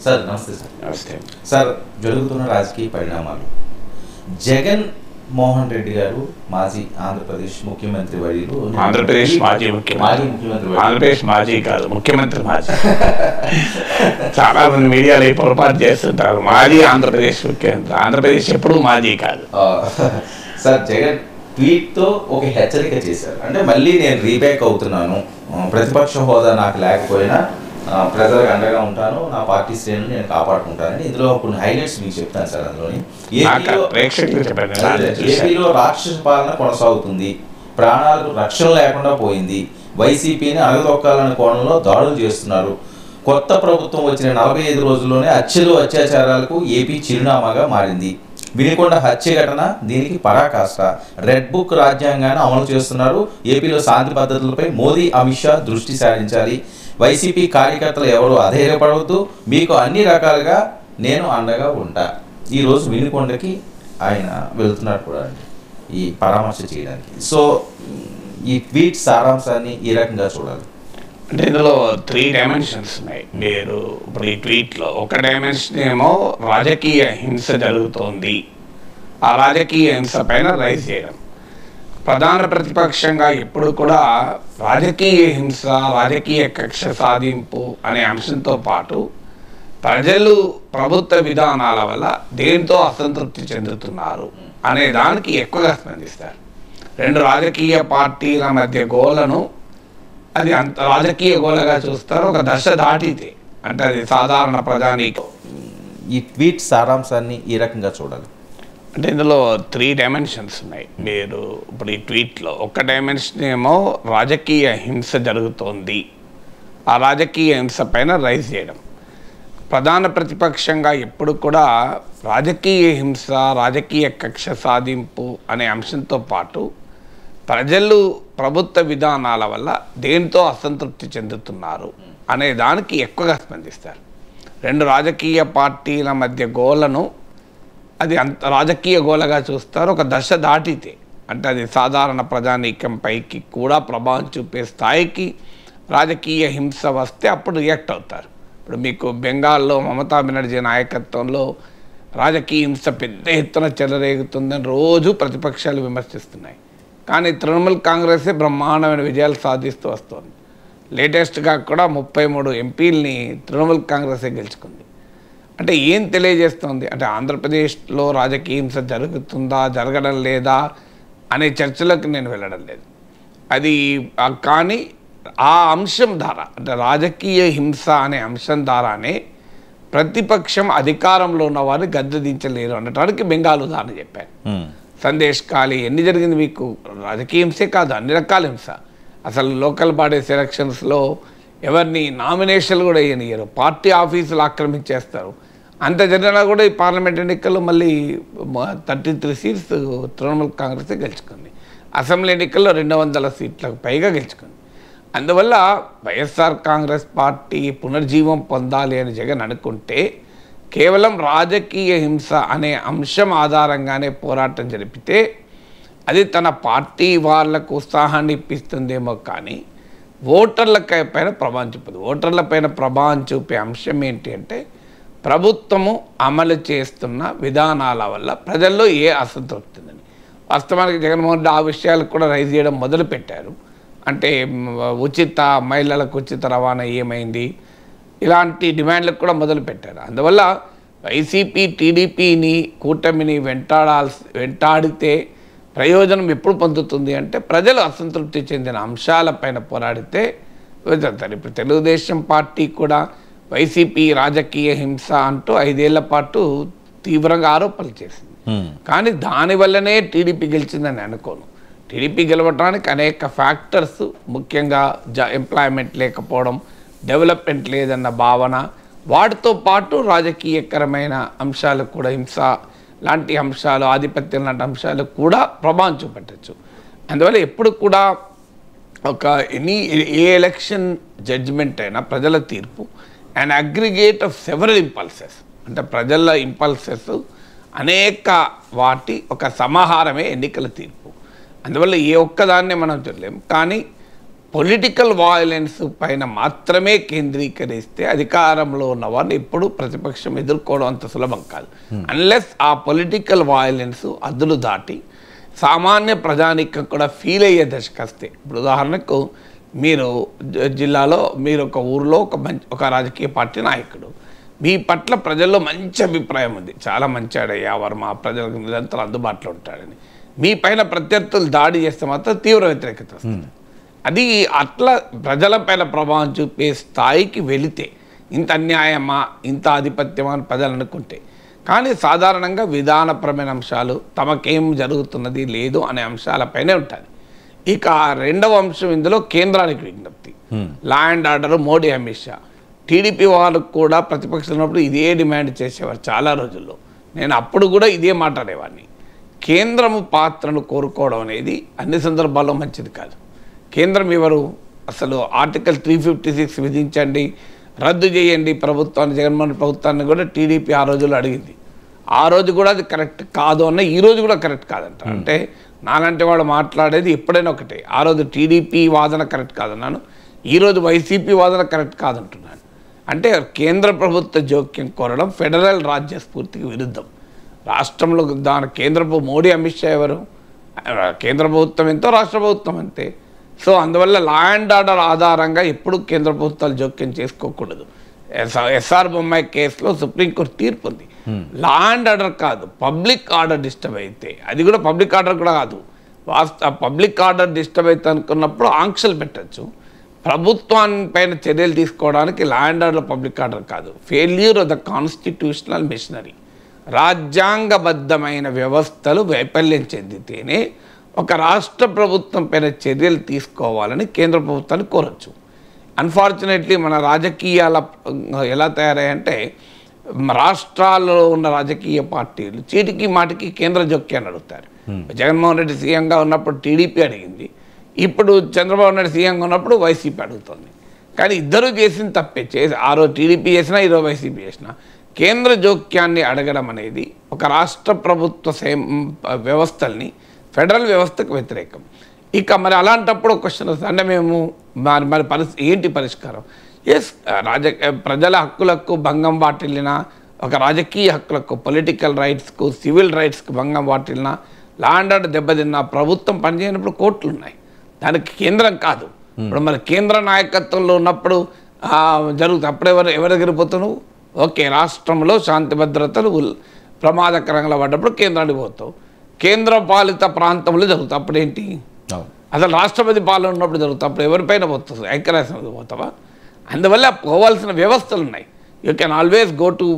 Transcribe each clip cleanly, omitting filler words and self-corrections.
Sir నమస్తే sir. నమస్తే sir, జరుగుతున్న రాజకీయ పరిణామాలు, జగన్ మోహన్ రెడ్డి గారు మాజీ ఆంధ్రప్రదేశ్ ముఖ్యమంత్రి వర్యులు, ఆంధ్రప్రదేశ్ మాజీ ముఖ్యమంత్రి, ఆంధ్రప్రదేశ్ మాజీ కాదు ముఖ్యమంత్రి మాజీ. చాలా మంది మీడియాలో ఈ పొరపాటు చేస్తుంటారు. మాజీ ఆంధ్రప్రదేశ్ ముఖ్యమంత్రి, ఆంధ్రప్రదేశ్ ఎప్పుడు మాజీ కాదు. సార్, జగన్ ట్వీట్తో ఒక హెచ్చరిక చేశారు. అంటే మళ్ళీ నేను రీబ్యాక్ అవుతున్నాను, ప్రతిపక్ష హోదా నాకు లేకపోయినా ప్రజలకు అండగా ఉంటాను, నా పార్టీ శ్రేణులు నేను కాపాడుకుంటానని. ఇందులో కొన్ని హైలైట్స్ మీకు చెప్తాను సార్. అందులోని ఏపీలో రాక్షస పాలన కొనసాగుతుంది, ప్రాణాలకు రక్షణ లేకుండా పోయింది, వైసీపీని అణగదొక్కాలనే కోణంలో దాడులు చేస్తున్నారు, కొత్త ప్రభుత్వం వచ్చిన 45 రోజుల్లోనే హత్యలు అత్యాచారాలకు ఏపీ చిరునామాగా మారింది, వినుకొండ హత్య ఘటన దీనికి పరాకాష్ట, రెడ్ బుక్ రాజ్యాంగాన్ని అమలు చేస్తున్నారు, ఏపీలో శాంతి భద్రతలపై మోదీ అమిత్ షా దృష్టి సారించాలి, వైసీపీ కార్యకర్తలు ఎవరు అధైర్యపడవద్దు, మీకు అన్ని రకాలుగా నేను అండగా ఉంటా. ఈరోజు వినుకొండకి ఆయన వెళ్తున్నారు కూడా ఈ పరామర్శ చేయడానికి. సో ఈ ట్వీట్ సారాంశాన్ని ఈ రకంగా చూడాలి. అంటే ఇందులో 3 డైమెన్షన్స్ ఉన్నాయి. మీరు ఇప్పుడు ఈ ట్వీట్లో ఒక డైమెన్షన్ ఏమో రాజకీయ హింస జరుగుతోంది, ఆ రాజకీయ హింస పైన రైజ్ చేయడం. ప్రధాన ప్రతిపక్షంగా ఎప్పుడు కూడా రాజకీయ హింస, రాజకీయ కక్ష సాధింపు అనే అంశంతో పాటు ప్రజలు ప్రభుత్వ విధానాల వల్ల దేంతో అసంతృప్తి చెందుతున్నారు అనే దానికి ఎక్కువగా స్పందిస్తారు. 2 రాజకీయ పార్టీల మధ్య గోలను అది అంత రాజకీయ గోలగా చూస్తారు. ఒక దశ దాటితే అంటే అది సాధారణ ప్రజానీకం. ఈ ట్వీట్ సారాంశాన్ని ఈ రకంగా చూడాలి. అంటే ఇందులో 3 డైమెన్షన్స్ ఉన్నాయి. మీరు ఇప్పుడు ఈ ట్వీట్లో ఒక డైమెన్షన్ ఏమో రాజకీయ హింస జరుగుతోంది, ఆ రాజకీయ హింస పైన రైజ్ చేయడం. ప్రధాన ప్రతిపక్షంగా ఎప్పుడు కూడా రాజకీయ హింస, రాజకీయ కక్ష సాధింపు అనే అంశంతో పాటు ప్రజలు ప్రభుత్వ విధానాల వల్ల దేంతో అసంతృప్తి చెందుతున్నారు అనే దానికి ఎక్కువగా స్పందిస్తారు. 2 రాజకీయ పార్టీల మధ్య గోలను అది అంత రాజకీయ గోలగా చూస్తారు. ఒక దశ దాటితే అంటే అది సాధారణ ప్రజానీకం పైకి కూడా ప్రభావం చూపే స్థాయికి రాజకీయ హింస వస్తే అప్పుడు రియాక్ట్ అవుతారు. ఇప్పుడు మీకు బెంగాల్లో మమతా బెనర్జీ నాయకత్వంలో రాజకీయ హింస పెద్ద ఎత్తున చెలరేగుతుందని రోజు ప్రతిపక్షాలు విమర్శిస్తున్నాయి. కానీ తృణమూల్ కాంగ్రెసే బ్రహ్మాండమైన విజయాలు సాధిస్తూ వస్తుంది. లేటెస్ట్గా కూడా 33 ఎంపీలని తృణమూల్ కాంగ్రెసే గెలుచుకుంది. అంటే ఏం తెలియజేస్తుంది అంటే ఆంధ్రప్రదేశ్లో రాజకీయ హింస జరుగుతుందా, జరగడం లేదా అనే చర్చలకు నేను వెళ్ళడం లేదు. అది కానీ ఆ అంశం ద్వారా అంటే రాజకీయ హింస అనే అంశం ద్వారానే ప్రతిపక్షం అధికారంలో ఉన్న వారిని గద్దె దించలేరు అనడానికి బెంగాల్ ఉదాహరణ చెప్పాను. సందేశ్ ఖాళీ ఎన్ని జరిగింది మీకు, రాజకీయ హింసే కాదు అన్ని రకాల హింస. అసలు లోకల్ బాడీస్ ఎలక్షన్స్లో ఎవరిని నామినేషన్లు కూడా వేయనియరు, పార్టీ ఆఫీసులు ఆక్రమించేస్తారు. అంత జరిగినా కూడా ఈ పార్లమెంట్ ఎన్నికల్లో మళ్ళీ 33 సీట్స్ తృణమూల్ కాంగ్రెస్ గెలుచుకుంది. అసెంబ్లీ ఎన్నికల్లో 200 సీట్లకు పైగా గెలుచుకుంది. అందువల్ల వైఎస్ఆర్ కాంగ్రెస్ పార్టీ పునర్జీవం పొందాలి అని జగన్ అనుకుంటే కేవలం రాజకీయ హింస అనే అంశం ఆధారంగానే పోరాటం జరిపితే అది తన పార్టీ వాళ్లకు ఉత్సాహాన్ని ఇప్పిస్తుందేమో కానీ ఓటర్ల పైన ప్రభావం చూపదు. ఓటర్ల పైన ప్రభావం చూపే అంశం ఏంటి అంటే ప్రభుత్వము అమలు చేస్తున్న విధానాల వల్ల ప్రజల్లో ఏ అసంతృప్తి ఉందని. వాస్తవానికి జగన్మోహన్ రెడ్డి ఆ విషయాలు కూడా రైజ్ చేయడం మొదలుపెట్టారు. అంటే మహిళలకు ఉచిత రవాణా ఏమైంది, ఇలాంటి డిమాండ్లకు కూడా మొదలుపెట్టారు. అందువల్ల వైసీపీ టీడీపీని కూటమిని వెంటాడితే ప్రయోజనం ఎప్పుడు పొందుతుంది అంటే ప్రజలు అసంతృప్తి చెందిన అంశాలపైన పోరాడితే వెళ్తారు. ఇప్పుడు తెలుగుదేశం పార్టీ కూడా వైసీపీ రాజకీయ హింస అంటూ 5 ఏళ్ల పాటు తీవ్రంగా ఆరోపణలు చేసింది. కానీ దానివల్లనే టీడీపీ గెలిచిందని అనుకోను. టీడీపీ గెలవడానికి అనేక ఫ్యాక్టర్స్, ముఖ్యంగా ఎంప్లాయ్మెంట్ లేకపోవడం, డెవలప్మెంట్ లేదన్న భావన, వాటితో పాటు రాజకీయకరమైన అంశాలు కూడా, హింస లాంటి అంశాలు, ఆధిపత్యం లాంటి అంశాలు కూడా ప్రభావం చూపెట్టచ్చు. అందువల్ల ఎప్పుడు కూడా ఒక ఏ ఎలక్షన్ జడ్జిమెంట్ అయినా ప్రజల తీర్పు and aggregate of several impulses, అంటే ప్రజల ఇంపల్సెస్ అనేక వాటి ఒక సమాహారమే ఎన్నికల తీర్పు. అందువల్ల ఏ ఒక్కదాన్నే మనం చూడలేము. కానీ పొలిటికల్ వాయిలెన్స్ పైన మాత్రమే కేంద్రీకరిస్తే అధికారంలో ఉన్న వారిని ఎప్పుడు ప్రతిపక్షం ఎదుర్కోవడం అంత సులభం కాదు. అన్లెస్ ఆ పొలిటికల్ వాయిలెన్స్ అద్దులు దాటి సామాన్య ప్రజానికం కూడా ఫీల్ అయ్యే దశకు వస్తే, ఇప్పుడు ఉదాహరణకు మీరు జిల్లాలో మీరు ఒక ఊరిలో ఒక రాజకీయ పార్టీ నాయకుడు, మీ పట్ల ప్రజల్లో మంచి అభిప్రాయం ఉంది, చాలా మంచాడయ్యా వర్మ, ప్రజలకు నిరంతరం అందుబాటులో ఉంటాడని. మీ పైన ప్రత్యర్థులు దాడి చేస్తే మాత్రం తీవ్ర వ్యతిరేకత వస్తుంది. అది అట్లా ప్రజలపైన ప్రభావం చూపే స్థాయికి వెళితే ఇంత అన్యాయమా, ఇంత ఆధిపత్యమా అని ప్రజలు అనుకుంటే, కానీ సాధారణంగా విధానపరమైన అంశాలు, తమకేం జరుగుతున్నది లేదు అనే అంశాలపైనే ఉంటుంది. ఇక రెండవ అంశం ఇందులో కేంద్రానికి విజ్ఞప్తి, లా and order, Modi, Amit Shah. TDP వాళ్ళకు కూడా ప్రతిపక్షం ఉన్నప్పుడు ఇదే డిమాండ్ చేసేవారు చాలా రోజుల్లో. నేను అప్పుడు కూడా ఇదే మాట్లాడేవాడిని. కేంద్రము పాత్రను కోరుకోవడం అనేది అన్ని సందర్భాల్లో మంచిది కాదు. కేంద్రం ఎవరు? అసలు ఆర్టికల్ 356 విధించండి, రద్దు చేయండి ప్రభుత్వాన్ని, జగన్మోహన్ ప్రభుత్వాన్ని కూడా టీడీపీ ఆ రోజుల్లో అడిగింది. ఆ రోజు కూడా అది కరెక్ట్ కాదు అన్న, ఈ రోజు కూడా కరెక్ట్ కాదంట. అంటే నాలంటే వాడు మాట్లాడేది ఎప్పుడైనా ఒకటే. ఆ రోజు టీడీపీ వాదన కరెక్ట్ కాదన్నాను, ఈరోజు వైసీపీ వాదన కరెక్ట్ కాదంటున్నాను. అంటే కేంద్ర ప్రభుత్వ జోక్యం కోరడం ఫెడరల్ రాజ్య స్ఫూర్తికి విరుద్ధం. రాష్ట్రంలో దాని కేంద్ర మోడీ, అమిత్ షా ఎవరు? కేంద్ర ప్రభుత్వం ఎంతో, రాష్ట్ర ప్రభుత్వం అంతే. సో అందువల్ల లా అండ్ ఆర్డర్ ఆధారంగా ఎప్పుడు కేంద్ర ప్రభుత్వాలు జోక్యం చేసుకోకూడదు. ఎస్ఆర్ బొమ్మాయి కేసులో సుప్రీంకోర్టు తీర్పు ఉంది. లా అండ్ ఆర్డర్ కాదు, పబ్లిక్ ఆర్డర్ డిస్టర్బ్ అయితే, అది కూడా పబ్లిక్ ఆర్డర్ కూడా కాదు, పబ్లిక్ ఆర్డర్ డిస్టర్బ్ అయితే అనుకున్నప్పుడు ఆంక్షలు పెట్టచ్చు. ప్రభుత్వాన్ని పైన చర్యలు తీసుకోవడానికి law and order public order కాదు. Failure of the constitutional machinery, రాజ్యాంగబద్ధమైన వ్యవస్థలు వైఫల్యం చెందితేనే ఒక రాష్ట్ర ప్రభుత్వం పైన చర్యలు తీసుకోవాలని కేంద్ర ప్రభుత్వాన్ని కోరచ్చు. అన్ఫార్చునేట్లీ మన రాజకీయాల ఎలా తయారయ్యాయంటే, రాష్ట్రాల్లో ఉన్న రాజకీయ పార్టీలు చీటికి మాటికి కేంద్ర జోక్యాన్ని అడుగుతారు. జగన్మోహన్ రెడ్డి సీఎంగా ఉన్నప్పుడు టీడీపీ అడిగింది, ఇప్పుడు చంద్రబాబు నాయుడు సీఎంగా ఉన్నప్పుడు వైసీపీ అడుగుతుంది. కానీ ఇద్దరు చేసిన తప్పే. ఆ రోజు టీడీపీ చేసినా, ఈరోజు వైసీపీ చేసినా కేంద్ర జోక్యాన్ని అడగడం అనేది ఒక రాష్ట్ర ప్రభుత్వ వ్యవస్థల్ని, ఫెడరల్ వ్యవస్థకు వ్యతిరేకం. ఇక మరి అలాంటప్పుడు క్వశ్చన్ వస్తుంది, అంటే మేము మరి ఏంటి పరిష్కారం? ఎస్, ప్రజల హక్కులకు భంగం వాటిల్లిన, ఒక రాజకీయ హక్కులకు, పొలిటికల్ రైట్స్కు, సివిల్ రైట్స్కు భంగం వాటిల్లిన, లా అండ్ ఆర్డర్ దెబ్బతిన్న, ప్రభుత్వం పనిచేయనప్పుడు కోర్టులు ఉన్నాయి, దానికి కేంద్రం కాదు. ఇప్పుడు మరి కేంద్ర నాయకత్వంలో ఉన్నప్పుడు జరుగుతుంది. అప్పుడు ఎవరి దగ్గర పోతావు? ఓకే, రాష్ట్రంలో శాంతి భద్రతలు ప్రమాదకరంగా పడ్డప్పుడు కేంద్రానికి పోతావు. కేంద్ర పాలిత ప్రాంతంలో జరుగుతుంది, అప్పుడు ఏంటి? అసలు రాష్ట్రపతి పాలన ఉన్నప్పుడు జరుగుతుంది, అప్పుడు ఎవరిపైన పోతుంది? ఐక్యరాజ్యం పోతావా? అందువల్ల పోవాల్సిన వ్యవస్థలు ఉన్నాయి. You can always go to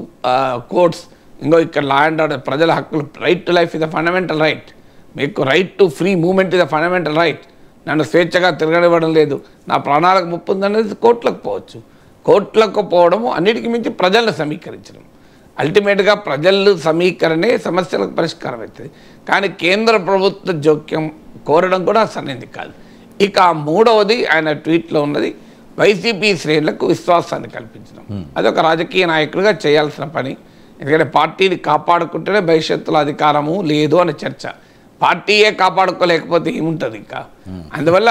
courts. ఇంకో ఇక్కడ లా అండ్ ఆర్డర్, ప్రజల హక్కులు, right to life is a fundamental right, మీకు right to free movement is a fundamental right. నన్ను స్వేచ్ఛగా తిరగనివ్వడం లేదు, నా ప్రాణాలకు ముప్పు ఉందనేది కోర్టులకు పోవచ్చు. కోర్టులకు పోవడము అన్నిటికీ మించి ప్రజలను సమీకరించడం. అల్టిమేట్గా ప్రజలు సమీకరణే సమస్యలకు పరిష్కారం అవుతుంది. కానీ కేంద్ర ప్రభుత్వ జోక్యం కోరడం కూడా సరైనది కాదు. ఇక మూడవది ఆయన ట్వీట్లో ఉన్నది, వైసీపీ శ్రేణులకు విశ్వాసాన్ని కల్పించడం. అదొక రాజకీయ నాయకుడిగా చేయాల్సిన పని. ఎందుకంటే పార్టీని కాపాడుకుంటేనే భవిష్యత్తులో అధికారము లేదు అనే చర్చ. పార్టీయే కాపాడుకోలేకపోతే ఏముంటుంది ఇంకా? అందువల్ల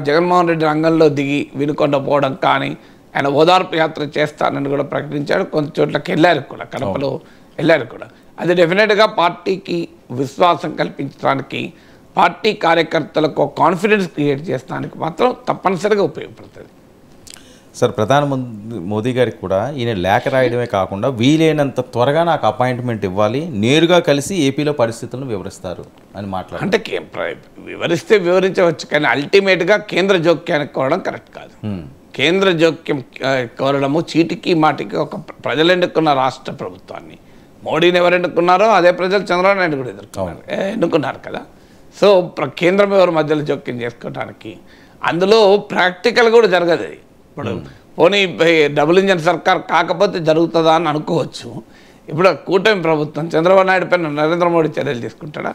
జగన్మోహన్ రెడ్డి రంగంలో దిగి వినుకొండ పోవడం కానీ, ఆయన ఓదార్పు యాత్ర చేస్తానని కూడా ప్రకటించాడు. కొంత చోట్లకి వెళ్ళారు కూడా, కడపలో వెళ్ళారు కూడా. అది డెఫినెట్గా పార్టీకి విశ్వాసం కల్పించడానికి, పార్టీ కార్యకర్తలకు కాన్ఫిడెన్స్ క్రియేట్ చేయడానికి మాత్రం తప్పనిసరిగా ఉపయోగపడుతుంది. సార్, ప్రధానమంత్రి మోదీ గారికి కూడా ఈయన లేఖ రాయడమే కాకుండా వీలైనంత త్వరగా నాకు అపాయింట్మెంట్ ఇవ్వాలి, నేరుగా కలిసి ఏపీలో పరిస్థితులను వివరిస్తారు అని మాట్లాడారు. అంటే వివరిస్తే వివరించవచ్చు, కానీ అల్టిమేట్గా కేంద్ర జోక్యానికి కోరడం కరెక్ట్ కాదు. కేంద్ర జోక్యం కోరడము చీటికి మాటికి ఒక ప్రజలు ఎన్నుకున్న రాష్ట్ర ప్రభుత్వాన్ని, మోడీని ఎవరు ఎన్నుకున్నారో అదే ప్రజలు చంద్రబాబు నాయుడు కూడా ఎన్నుకున్నారు కదా. సో కేంద్రం ఎవరు మధ్యలో జోక్యం చేసుకోవడానికి, అందులో ప్రాక్టికల్ కూడా జరగదు. అది ఇప్పుడు పోనీ డబుల్ ఇంజన్ సర్కార్ కాకపోతే జరుగుతుందా అని అనుకోవచ్చు. ఇప్పుడు కూటమి ప్రభుత్వం చంద్రబాబు నాయుడు పైన నరేంద్ర మోడీ చర్యలు తీసుకుంటాడా?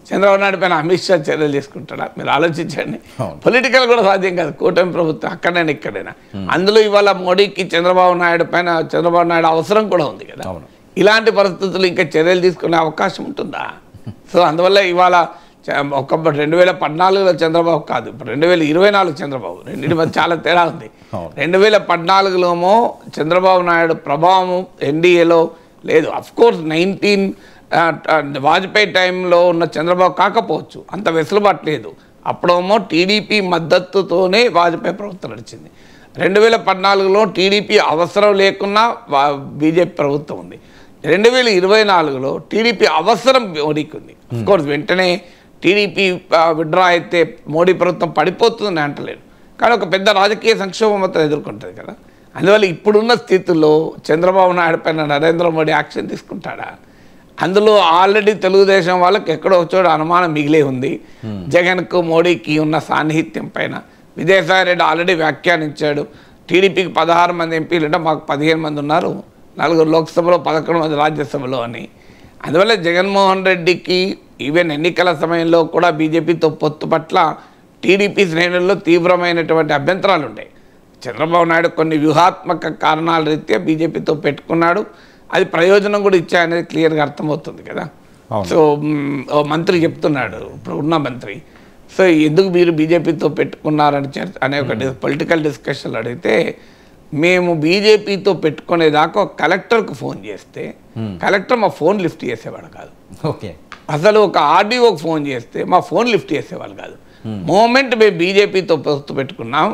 చంద్రబాబు నాయుడు పైన అమిత్ షా చర్యలు తీసుకుంటాడా? మీరు ఆలోచించండి. పొలిటికల్ కూడా సాధ్యం కాదు కూటమి ప్రభుత్వం, అక్కడైనా ఇక్కడైనా. అందులో ఇవాళ మోడీకి చంద్రబాబు నాయుడు అవసరం కూడా ఉంది కదా. ఇలాంటి పరిస్థితులు ఇంకా చర్యలు తీసుకునే అవకాశం ఉంటుందా? సో అందువల్ల ఇవాళ ఒక 2014లో చంద్రబాబు కాదు, ఇప్పుడు 2024 చంద్రబాబు, రెండింటి మధ్య చాలా తేడా ఉంది. 2014లో చంద్రబాబు నాయుడు ప్రభావం ఎన్డీఏలో లేదు. అఫ్కోర్స్ వాజ్పేయి టైంలో ఉన్న చంద్రబాబు కాకపోవచ్చు, అంత వెసులుబాటు లేదు. అప్పుడేమో టీడీపీ మద్దతుతోనే వాజ్పేయి ప్రభుత్వం నడిచింది. 2014లో టీడీపీ అవసరం లేకున్నా బీజేపీ ప్రభుత్వం ఉంది. 2024లో టీడీపీ అవసరం మోడీకి ఉంది. అఫ్కోర్స్ వెంటనే టీడీపీ విడ్డ్రా అయితే మోడీ ప్రభుత్వం పడిపోతుందని అంటలేదు, కానీ ఒక పెద్ద రాజకీయ సంక్షోభం మొత్తం ఎదుర్కొంటుంది కదా. అందువల్ల ఇప్పుడున్న స్థితిలో చంద్రబాబు నాయుడు పైన నరేంద్ర మోడీ యాక్షన్ తీసుకుంటాడా? అందులో ఆల్రెడీ తెలుగుదేశం వాళ్ళకి ఎక్కడో చోట అనుమానం మిగిలే ఉంది. జగన్కు మోడీకి ఉన్న సాన్నిహిత్యం పైన విజయసాయి రెడ్డి ఆల్రెడీ వ్యాఖ్యానించాడు. టీడీపీకి 16 మంది ఎంపీలు అంటే మాకు 15 మంది ఉన్నారు, 4 లోక్సభలో 11 మంది రాజ్యసభలో అని. అందువల్ల జగన్మోహన్ రెడ్డికి ఈవెన్ ఎన్నికల సమయంలో కూడా బీజేపీతో పొత్తు పట్ల టీడీపీ శ్రేణుల్లో తీవ్రమైనటువంటి అభ్యంతరాలు ఉన్నాయి. చంద్రబాబు నాయుడు కొన్ని వ్యూహాత్మక కారణాల రీత్యా బీజేపీతో పెట్టుకున్నాడు, అది ప్రయోజనం కూడా ఇచ్చాయనేది క్లియర్గా అర్థమవుతుంది కదా. సో మంత్రి చెప్తున్నాడు, ఇప్పుడు ఉన్న మంత్రి, సో ఎందుకు మీరు బీజేపీతో పెట్టుకున్నారని అనే ఒక పొలిటికల్ డిస్కషన్లు అడిగితే, మేము బీజేపీతో పెట్టుకునేదాకా కలెక్టర్కు ఫోన్ చేస్తే కలెక్టర్ మా ఫోన్ లిఫ్ట్ చేసేవాడు కాదు. ఓకే, అసలు ఒక ఆర్డీఓకి ఫోన్ చేస్తే మా ఫోన్ లిఫ్ట్ చేసేవాళ్ళు కాదు. మూమెంట్ మేము బీజేపీతో పొత్తు పెట్టుకున్నాం,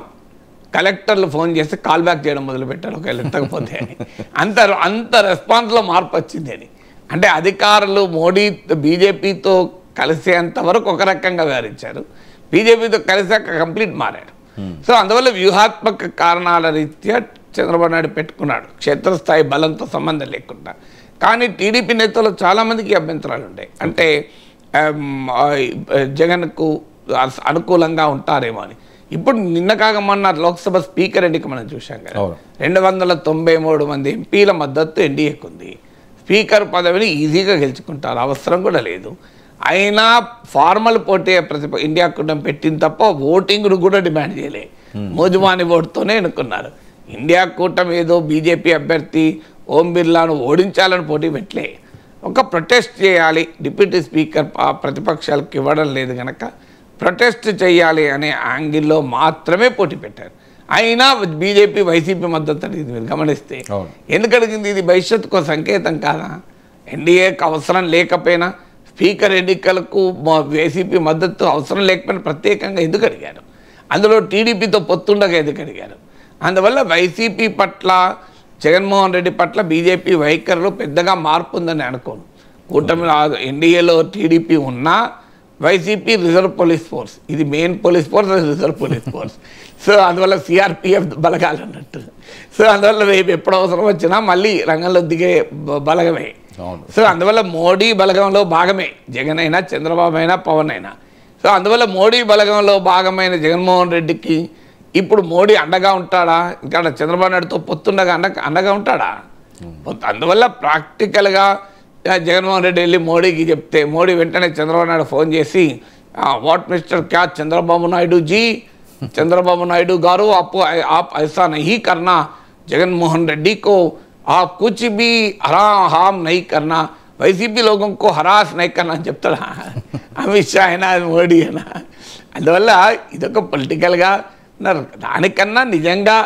కలెక్టర్లు ఫోన్ చేస్తే కాల్ బ్యాక్ చేయడం మొదలుపెట్టారు ఒకవేళ ఎత్తకపోతే అని. అంత రెస్పాన్స్లో మార్పు వచ్చింది అని. అంటే అధికారులు మోడీ బీజేపీతో కలిసేంత వరకు ఒక రకంగా వ్యవహరించారు, బీజేపీతో కలిసాక కంప్లీట్ మారాడు. సో అందువల్ల వ్యూహాత్మక కారణాల రీత్యా చంద్రబాబు నాయుడు పెట్టుకున్నాడు, క్షేత్రస్థాయి బలంతో సంబంధం లేకుండా. కానీ టీడీపీ నేతలు చాలామందికి అభ్యంతరాలు ఉంటాయి. అంటే జగన్కు అనుకూలంగా ఉంటారేమో అని. ఇప్పుడు నిన్న కాక మొన్న లోక్సభ స్పీకర్ ఎన్నిక మనం చూసాం కదా, 293 మంది ఎంపీల మద్దతు ఎన్డీఏకు ఉంది. స్పీకర్ పదవిని ఈజీగా గెలుచుకుంటారు, అవసరం కూడా లేదు. అయినా ఫార్మల్ పోటీ ఇండియా కూటమి పెట్టింది తప్ప ఓటింగ్ను కూడా డిమాండ్ చేయలే, మోజుమాని ఓటుతోనే ఎన్నుకున్నారు. ఇండియా కూటమి ఏదో బీజేపీ అభ్యర్థి ఓం బిర్లాను ఓడించాలని పోటీ పెట్టలే, ఒక ప్రొటెస్ట్ చేయాలి, డిప్యూటీ స్పీకర్ ప్రతిపక్షాలకు ఇవ్వడం లేదు కనుక ప్రొటెస్ట్ చేయాలి అనే యాంగిల్లో మాత్రమే పోటీ పెట్టారు. అయినా బీజేపీ వైసీపీ మద్దతు అడిగింది. మీరు గమనిస్తే ఎందుకు అడిగింది? ఇది భవిష్యత్తుకు సంకేతం కాదా? ఎన్డీఏకి అవసరం లేకపోయినా, స్పీకర్ ఎన్నికలకు వైసీపీ మద్దతు అవసరం లేకపోయినా ప్రత్యేకంగా ఎందుకు అడిగారు? అందులో టీడీపీతో పొత్తుండగా ఎందుకు అడిగారు? అందువల్ల వైసీపీ పట్ల, జగన్మోహన్ రెడ్డి పట్ల బీజేపీ వైఖరిలో పెద్దగా మార్పు ఉందని అనుకోను. కూటమిలో ఎన్డీఏలో టీడీపీ ఉన్నా వైసీపీ రిజర్వ్ పోలీస్ ఫోర్స్, ఇది main police force, reserve police force. So అందువల్ల సిఆర్పిఎఫ్ బలగాలు అన్నట్టు. సో అందువల్ల రేపు ఎప్పుడు అవసరం వచ్చినా మళ్ళీ రంగంలో దిగే బలగమే. సో అందువల్ల మోడీ బలగంలో భాగమే జగన్ అయినా, చంద్రబాబు అయినా, పవన్ అయినా. సో అందువల్ల మోడీ బలగంలో భాగమైన జగన్మోహన్ రెడ్డికి ఇప్పుడు మోడీ అండగా ఉంటాడా? ఇంకా చంద్రబాబు నాయుడుతో పొత్తుండగా అండగా ఉంటాడా? అందువల్ల ప్రాక్టికల్గా జగన్మోహన్ రెడ్డి వెళ్ళి మోడీకి చెప్తే మోడీ వెంటనే చంద్రబాబు నాయుడు ఫోన్ చేసి, వాట్ మిస్టర్ క్యా చంద్రబాబు నాయుడు జీ, చంద్రబాబు నాయుడు గారు आप ऐसा नहीं करना, जगनमोहन रेड्डी को आप कुछ भी हार्म नहीं करना, వైసీపీ लोगों को हरास नहीं करना అని చెప్తాడా? అమిత్ షా అయినా మోడీ అయినా. అందువల్ల ఇదొక పొలిటికల్గా దానికన్నా నిజంగా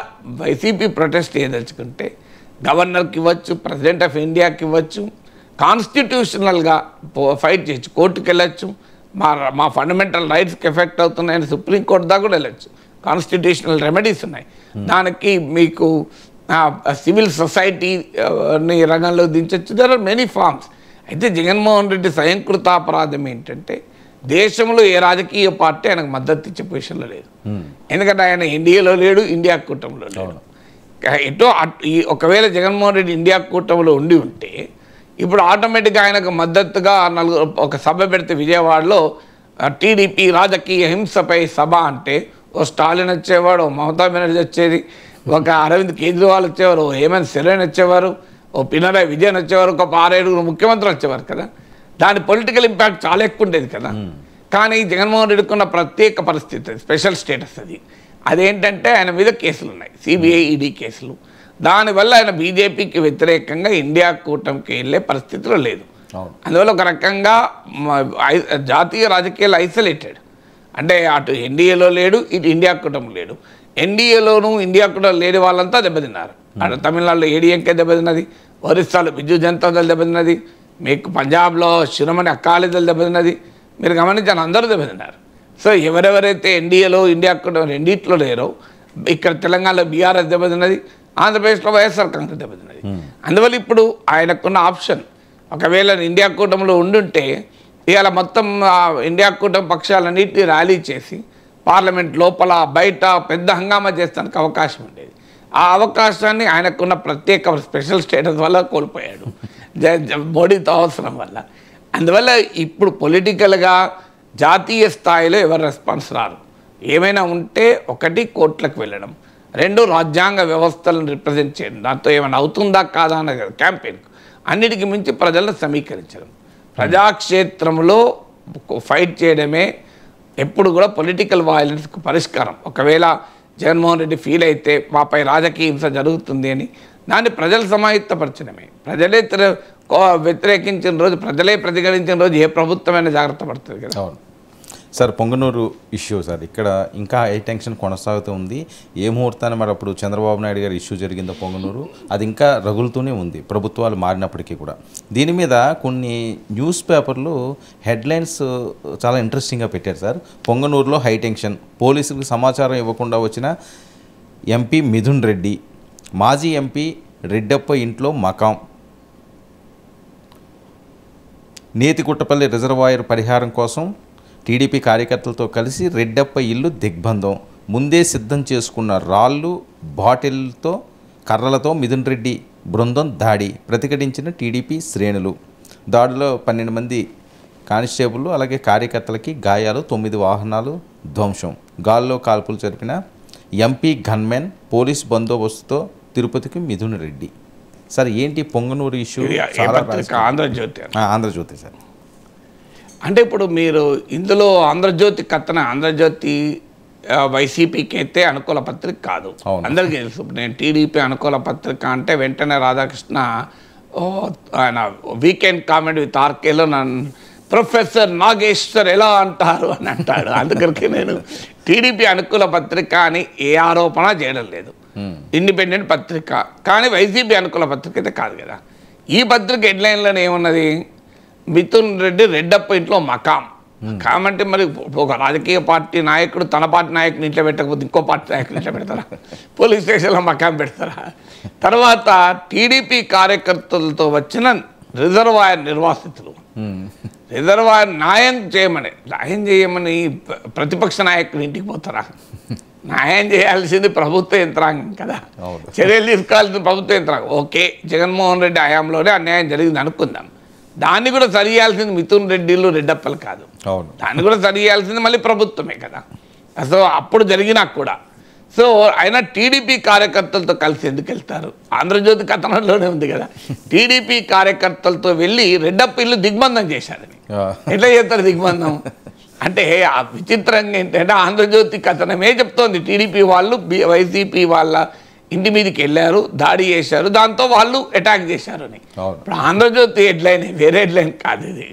వైసీపీ ప్రొటెస్ట్ చేయదలుచుకుంటే గవర్నర్కి ఇవ్వచ్చు, ప్రెసిడెంట్ ఆఫ్ ఇండియాకి ఇవ్వచ్చు, కాన్స్టిట్యూషనల్గా ఫైట్ చేయొచ్చు, కోర్టుకు వెళ్ళచ్చు, మా ఫండమెంటల్ రైట్స్కి ఎఫెక్ట్ అవుతున్నాయని సుప్రీంకోర్టు దాకా కూడా వెళ్ళచ్చు. కాన్స్టిట్యూషనల్ రెమెడీస్ ఉన్నాయి దానికి. మీకు సివిల్ సొసైటీని రంగంలో దించవచ్చు. There are many forms. అయితే జగన్మోహన్ రెడ్డి స్వయంకృత అపరాధం ఏంటంటే దేశంలో ఏ రాజకీయ పార్టీ ఆయనకు మద్దతు ఇచ్చే పొజిషన్లో లేదు. ఎందుకంటే ఆయన ఎన్డీఏలో లేడు, ఇండియా కూటమిలో లేడు. ఎటో ఒకవేళ జగన్మోహన్ రెడ్డి ఇండియా కూటమిలో ఉండి ఉంటే ఇప్పుడు ఆటోమేటిక్గా ఆయనకు మద్దతుగా ఒక సభ పెడితే విజయవాడలో టీడీపీ రాజకీయ హింసపై సభ అంటే ఓ స్టాలిన్ వచ్చేవాడు, ఓ మమతా బెనర్జీ వచ్చేది, ఒక అరవింద్ కేజ్రీవాల్ వచ్చేవారు, ఓ హేమంత్ సోరెన్ వచ్చేవారు, ఓ పినరాయి విజయన్ వచ్చేవారు, ఒక 6-7 ముఖ్యమంత్రులు వచ్చేవారు కదా. దాని పొలిటికల్ ఇంపాక్ట్ చాలా ఎక్కువ ఉండేది కదా. కానీ జగన్మోహన్ రెడ్డికి ఉన్న ప్రత్యేక పరిస్థితి, స్పెషల్ స్టేటస్ అదేంటంటే ఆయన మీద కేసులు ఉన్నాయి, సిబిఐ ఈడీ కేసులు. దానివల్ల ఆయన బీజేపీకి వ్యతిరేకంగా ఇండియా కూటమికి వెళ్ళే పరిస్థితిలో లేదు. అందువల్ల ఒక రకంగా జాతీయ రాజకీయాలు ఐసోలేటెడ్. అంటే అటు ఎన్డీఏలో లేడు, ఇటు ఇండియా కూటమి లేడు. ఎన్డీఏలోనూ ఇండియా కూటమి లేని వాళ్ళంతా దెబ్బతిన్నారు. అటు తమిళనాడులో ఏడీఎంకే దెబ్బతిన్నది, ఒరిస్సాలో బిజు జనతా దళ్ దెబ్బతిన్నది, మీకు పంజాబ్లో శిరోమణి అకాలీ దళ్ దెబ్బతిన్నది. మీరు గమనించాలి, అందరూ దెబ్బతిన్నారు. సో ఎవరెవరైతే ఎన్డీఏలో ఇండియా కూటమి రెండిట్లో లేరో, ఇక్కడ తెలంగాణలో బీఆర్ఎస్ దెబ్బతిన్నది, ఆంధ్రప్రదేశ్లో వైఎస్ఆర్ కాంగ్రెస్ దెబ్బతిన్నది. అందువల్ల ఇప్పుడు ఆయనకున్న ఆప్షన్, ఒకవేళ ఇండియా కూటమిలో ఉండుంటే ఇవాళ మొత్తం ఇండియా కూటమి పక్షాలన్నింటినీ ర్యాలీ చేసి పార్లమెంట్ లోపల బయట పెద్ద హంగామా చేస్తానికి అవకాశం ఉండేది. ఆ అవకాశాన్ని ఆయనకున్న ప్రత్యేక స్పెషల్ స్టేటస్ వల్ల కోల్పోయాడు, మోడీతో అవసరం వల్ల. అందువల్ల ఇప్పుడు పొలిటికల్గా జాతీయ స్థాయిలో ఎవరు రెస్పాన్స్ రారు. ఏమైనా ఉంటే ఒకటి కోర్టులకు వెళ్ళడం, రెండు రాజ్యాంగ వ్యవస్థలను రిప్రజెంట్ చేయడం, దాంతో ఏమైనా అవుతుందా కాదా అన్నది క్యాంపెయిన్కు, అన్నిటికీ మించి ప్రజలను సమీకరించడం. ప్రజాక్షేత్రంలో ఫైట్ చేయడమే ఎప్పుడు కూడా పొలిటికల్ వైలెన్స్కు పరిష్కారం. ఒకవేళ జగన్మోహన్ రెడ్డి ఫీల్ అయితే మాపై రాజకీయ హింస జరుగుతుంది అని, దాన్ని ప్రజలు సమాయత్తపరచడమే. ప్రజలే వ్యతిరేకించిన రోజు, ప్రజలే ప్రతిఘటించిన రోజు ఏ ప్రభుత్వమైనా జాగ్రత్త పడుతుంది కదా. సార్, పొంగనూరు ఇష్యూ సార్, ఇక్కడ ఇంకా హై టెన్షన్ కొనసాగుతూ ఉంది. ఏ ముహూర్తాన్ని మరి అప్పుడు చంద్రబాబు నాయుడు గారి ఇష్యూ జరిగిందో పొంగనూరు, అది ఇంకా రగులుతూనే ఉంది ప్రభుత్వాలు మారినప్పటికీ కూడా. దీని మీద కొన్ని న్యూస్ పేపర్లు హెడ్లైన్స్ చాలా ఇంట్రెస్టింగ్గా పెట్టారు సార్. పొంగనూరులో హై టెన్షన్, పోలీసులకు సమాచారం ఇవ్వకుండా వచ్చిన ఎంపీ మిథున్ రెడ్డి, మాజీ ఎంపీ రెడ్డప్ప ఇంట్లో మకాం, నేతికుట్టపల్లి రిజర్వాయర్ పరిహారం కోసం టీడీపీ కార్యకర్తలతో కలిసి రెడ్డప్ప ఇల్లు దిగ్బంధం, ముందే సిద్ధం చేసుకున్న రాళ్ళు బాటిల్తో కర్రలతో మిథున్ రెడ్డి బృందం దాడి, ప్రతిఘటించిన టీడీపీ శ్రేణులు. దాడిలో 12 మంది కానిస్టేబుల్ అలాగే కార్యకర్తలకి గాయాలు, 9 వాహనాలు ధ్వంసం. గాల్లో కాల్పులు జరిపిన ఎంపీ గన్మెన్, పోలీస్ బందోబస్తుతో తిరుపతికి మిథున్ రెడ్డి. సార్, ఏంటి పొంగనూరు ఇష్యూ? ఆంధ్రజ్యోతి సార్. అంటే ఇప్పుడు మీరు ఇందులో ఆంధ్రజ్యోతి కథన, ఆంధ్రజ్యోతి వైసీపీకి అయితే అనుకూల పత్రిక కాదు, అందరికీ తెలుసు. నేను టీడీపీ అనుకూల పత్రిక అంటే వెంటనే రాధాకృష్ణ ఆయన వీకెండ్ కామెంట్ విత్ ఆర్కేలో నన్ను ప్రొఫెసర్ నాగేశ్వర్ ఎలా అంటారు అని అంటాడు. అందుకరికి నేను టీడీపీ అనుకూల పత్రిక అని ఏ ఆరోపణ చేయడం లేదు. ఇండిపెండెంట్ పత్రిక, కానీ వైసీపీ అనుకూల పత్రిక అయితే కాదు కదా. ఈ పత్రిక హెడ్లైన్లోనే ఏమున్నది, మిథున్ రెడ్డి రెడ్డప్ప ఇంట్లో మకాం. మకాం అంటే మరి ఒక రాజకీయ పార్టీ నాయకుడు తన పార్టీ నాయకుని ఇంట్లో పెట్టకపోతే ఇంకో పార్టీ నాయకుని ఇంట్లో పెడతారా? పోలీస్ స్టేషన్లో మకాం పెడతారా? తర్వాత టీడీపీ కార్యకర్తలతో వచ్చిన రిజర్వాయర్ నిర్వాసితులు, రిజర్వాయర్ న్యాయం చేయమని ప్రతిపక్ష నాయకుని ఇంటికి పోతారా? న్యాయం చేయాల్సింది ప్రభుత్వ యంత్రాంగం కదా, చర్యలు తీసుకోవాల్సింది ప్రభుత్వ యంత్రాంగం. ఓకే, జగన్మోహన్ రెడ్డి హయాంలోనే అన్యాయం జరిగింది అనుకుందాం, దాన్ని కూడా సరి చేయాల్సింది మిథున్ రెడ్డిలు రెడ్డప్పలు కాదు, దాన్ని కూడా సరి చేయాల్సింది మళ్ళీ ప్రభుత్వమే కదా. సో అప్పుడు జరిగినా కూడా సో అయినా టీడీపీ కార్యకర్తలతో కలిసి ఎందుకు వెళ్తారు? ఆంధ్రజ్యోతి కథనంలోనే ఉంది కదా, టీడీపీ కార్యకర్తలతో వెళ్ళి రెడ్డప్ప ఇల్లు దిగ్బంధం చేశారని. ఎట్లా చేస్తారు దిగ్బంధం అంటే? ఆ విచిత్రంగా ఏంటంటే ఆంధ్రజ్యోతి కథనమే చెప్తోంది టీడీపీ వాళ్ళు వైసీపీ వాళ్ళ ఇంటి మీదకి వెళ్ళారు, దాడి చేశారు, దాంతో వాళ్ళు అటాక్ చేశారు అని. ఇప్పుడు ఆంధ్రజ్యోతి హెడ్లైన్, వేరే హెడ్లైన్ కాదు ఇది.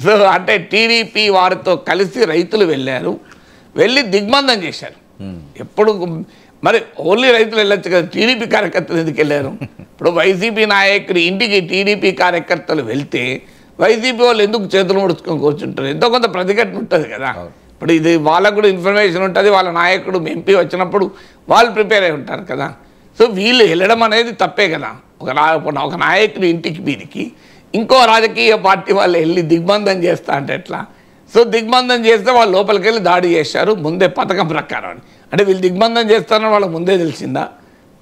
సో అంటే టీడీపీ వారితో కలిసి రైతులు వెళ్ళారు, వెళ్ళి దిగ్బంధం చేశారు. ఎప్పుడు మరి ఓన్లీ రైతులు వెళ్ళొచ్చు కదా, టీడీపీ కార్యకర్తలు ఎందుకు వెళ్ళారు? ఇప్పుడు వైసీపీ నాయకుడి ఇంటికి టీడీపీ కార్యకర్తలు వెళ్తే వైసీపీ వాళ్ళు ఎందుకు చేతులు ముడుచుకొని కూర్చుంటారు? ఎంతో కొంత ప్రతిఘటన ఉంటుంది కదా. ఇప్పుడు ఇది వాళ్ళకు కూడా ఇన్ఫర్మేషన్ ఉంటుంది, వాళ్ళ నాయకుడు ఎంపీ వచ్చినప్పుడు వాళ్ళు ప్రిపేర్ అయి ఉంటారు కదా. సో వీళ్ళు వెళ్ళడం అనేది తప్పే కదా. ఒక నాయకుడి ఇంటికి మీదికి ఇంకో రాజకీయ పార్టీ వాళ్ళు వెళ్ళి దిగ్బంధం చేస్తా అంటే ఎట్లా? సో దిగ్బంధం చేస్తే వాళ్ళు లోపలికి వెళ్ళి దాడి చేశారు ముందే పథకం ప్రకారం అని. అంటే వీళ్ళు దిగ్బంధం చేస్తారని వాళ్ళకి ముందే తెలిసిందా?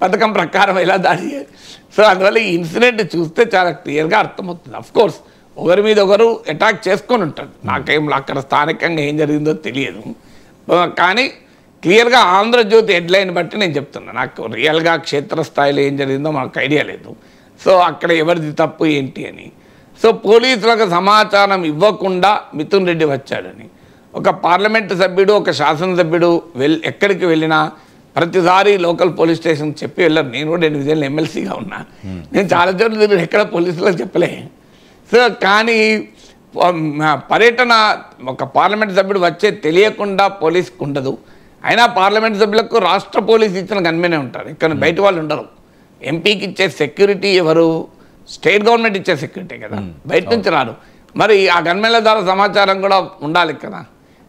పథకం ప్రకారం ఎలా దాడి చేయాలి? సో అందువల్ల ఈ ఇన్సిడెంట్ చూస్తే చాలా క్లియర్గా అర్థమవుతుంది. అఫ్కోర్స్ ఒకరి మీద ఒకరు అటాక్ చేసుకొని ఉంటారు, నాకేం అక్కడ స్థానికంగా ఏం జరిగిందో తెలియదు, కానీ క్లియర్గా ఆంధ్రజ్యోతి హెడ్లైన్ బట్టి నేను చెప్తున్నా. నాకు రియల్గా క్షేత్రస్థాయిలో ఏం జరిగిందో మాకు ఐడియా లేదు. సో అక్కడ ఎవరిది తప్పు ఏంటి అని. సో పోలీసులకు సమాచారం ఇవ్వకుండా మిథున్ రెడ్డి వచ్చాడని ఒక పార్లమెంటు సభ్యుడు, ఒక శాసనసభ్యుడు ఎక్కడికి వెళ్ళినా ప్రతిసారి లోకల్ పోలీస్ స్టేషన్ చెప్పి వెళ్ళారు. నేను కూడా 8 విజయాలు ఎమ్మెల్సీగా ఉన్నా, నేను చాలా చోట్ల ఎక్కడ పోలీసులకు చెప్పలే. సో కానీ పర్యటన ఒక పార్లమెంట్ సభ్యుడు వచ్చే తెలియకుండా పోలీస్కి ఉండదు. అయినా పార్లమెంట్ సభ్యులకు రాష్ట్ర పోలీసు ఇచ్చిన గన్మెనే ఉంటారు, ఇక్కడ బయట వాళ్ళు ఉండరు. ఎంపీకి ఇచ్చే సెక్యూరిటీ ఎవరు? స్టేట్ గవర్నమెంట్ ఇచ్చే సెక్యూరిటీ కదా, బయట నుంచి రారు. మరి ఆ గన్మెన్ల ద్వారా సమాచారం కూడా ఉండాలి కదా.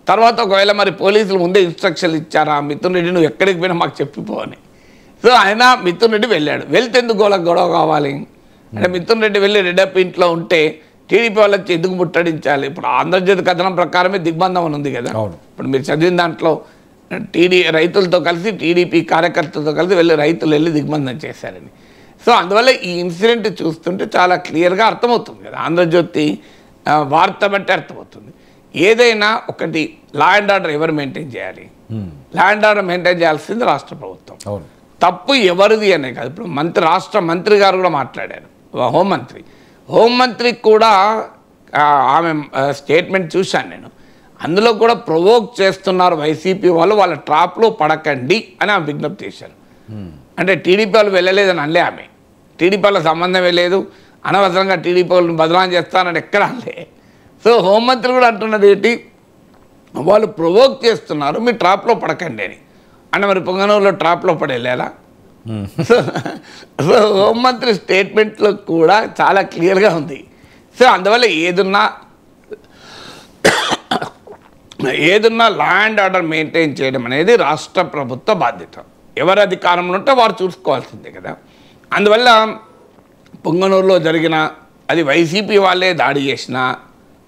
తర్వాత ఒకవేళ మరి పోలీసులు ముందే ఇన్స్ట్రక్షన్లు ఇచ్చారా, మిథున్ రెడ్డి నువ్వు ఎక్కడికి పోయినా మాకు చెప్పిపోవని. సో ఆయన మిథున్ రెడ్డి వెళ్ళాడు. వెళ్తే ఎందుకు గొడవ కావాలి అంటే మిథున్ రెడ్డి వెళ్ళి రెడ్డప్ప ఇంట్లో ఉంటే టీడీపీ వాళ్ళు వచ్చి ఎందుకు ముట్టడించాలి? ఇప్పుడు ఆంధ్రజ్యోతి కథనం ప్రకారమే దిగ్బంధం అని ఉంది కదా. ఇప్పుడు మీరు చదివిన దాంట్లో రైతులతో కలిసి టీడీపీ కార్యకర్తలతో కలిసి రైతులు వెళ్ళి దిగ్బంధం చేశారని. సో అందువల్ల ఈ ఇన్సిడెంట్ చూస్తుంటే చాలా క్లియర్గా అర్థమవుతుంది కదా, ఆంధ్రజ్యోతి వార్త బట్టి అర్థమవుతుంది. ఏదైనా ఒకటి లా అండ్ ఆర్డర్ ఎవరు మెయింటైన్ చేయాలి? లా అండ్ ఆర్డర్ మెయింటైన్ చేయాల్సింది రాష్ట్ర ప్రభుత్వం. తప్పు ఎవరిది అనే కాదు. ఇప్పుడు రాష్ట్ర మంత్రి గారు కూడా మాట్లాడారు, హోంమంత్రికి కూడా ఆమె స్టేట్మెంట్ చూశాను నేను. అందులో కూడా ప్రొవోక్ చేస్తున్నారు వైసీపీ వాళ్ళు, వాళ్ళ ట్రాప్లో పడకండి అని ఆమె విజ్ఞప్తి చేశారు. అంటే టీడీపీ వాళ్ళు వెళ్ళలేదని అనలే ఆమె, టీడీపీ వాళ్ళ సంబంధమే లేదు, అనవసరంగా టీడీపీ వాళ్ళని బదలాం చేస్తానని ఎక్కడ అనలే. సో హోంమంత్రి కూడా అంటున్నది ఏంటి, వాళ్ళు ప్రొవోక్ చేస్తున్నారు, మీరు ట్రాప్లో పడకండి అని. అంటే మరి పొంగనూరులో ట్రాప్లో పడేలా? సో హోంమంత్రి స్టేట్మెంట్లో కూడా చాలా క్లియర్గా ఉంది. సో అందువల్ల ఏదున్నా లా అండ్ ఆర్డర్ మెయింటైన్ చేయడం అనేది రాష్ట్ర ప్రభుత్వ బాధ్యత. ఎవరు అధికారంలో ఉంటే వారు చూసుకోవాల్సిందే కదా. అందువల్ల పొంగనూరులో జరిగిన అది వైసీపీ వాళ్ళే దాడి చేసినా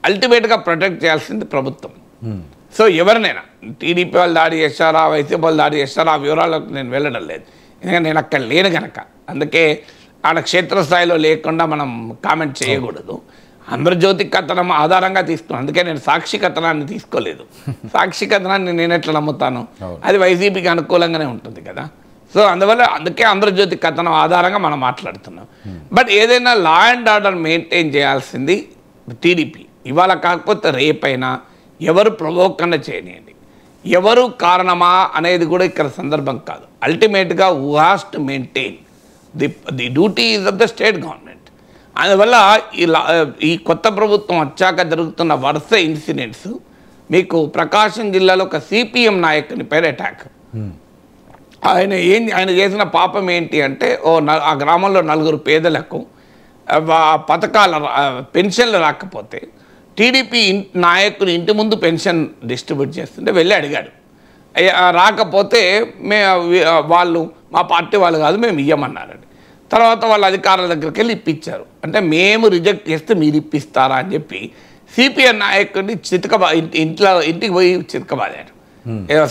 అల్టిమేట్గా ప్రొటెక్ట్ చేయాల్సింది ప్రభుత్వం. సో ఎవరినైనా టీడీపీ వాళ్ళు దాడి చేస్తారా, వైసీపీ వాళ్ళు దాడి చేస్తారా, ఆ వివరాలకు నేను వెళ్ళడం లేదు, ఎందుకంటే నేను అక్కడ లేను కనుక. అందుకే ఆడ క్షేత్రస్థాయిలో లేకుండా మనం కామెంట్ చేయకూడదు. ఆంధ్రజ్యోతి కథనం ఆధారంగా తీసుకున్నాను, అందుకే నేను సాక్షి కథనాన్ని తీసుకోలేదు. సాక్షి కథనాన్ని నేను ఎట్లా నమ్ముతాను? అది వైసీపీకి అనుకూలంగానే ఉంటుంది కదా. సో అందుకే ఆంధ్రజ్యోతి కథనం ఆధారంగా మనం మాట్లాడుతున్నాం. బట్ ఏదైనా లా అండ్ ఆర్డర్ మెయింటైన్ చేయాల్సింది టీడీపీ. ఇవాళ కాకపోతే రేపైనా ఎవరు ప్రొవోక్ అన్న చేయనియండి, ఎవరు కారణమా అనేది కూడా ఇక్కడ సందర్భం కాదు. అల్టిమేట్గా who has to maintain the duty is of the state government. అందువల్ల ఈ కొత్త ప్రభుత్వం వచ్చాక జరుగుతున్న వరుస ఇన్సిడెంట్స్, మీకు ప్రకాశం జిల్లాలో ఒక సిపిఎం నాయకుని పైన అటాక్. ఆయన చేసిన పాపం ఏంటి అంటే, ఆ గ్రామంలో 4 పేదలకు పెన్షన్లు రాకపోతే టీడీపీ నాయకులు ఇంటి ముందు పెన్షన్ డిస్ట్రిబ్యూట్ చేస్తుంటే వెళ్ళి అడిగాడు. రాకపోతే వాళ్ళు మా పార్టీ వాళ్ళు కాదు, మేము ఇయ్యమన్నారండి. తర్వాత వాళ్ళ అధికారుల దగ్గరికి వెళ్ళి ఇప్పించారు. అంటే మేము రిజెక్ట్ చేస్తే మీరు ఇప్పిస్తారా అని చెప్పి సిపిఎం నాయకుడిని ఇంటికి పోయి చితకబాదాడు.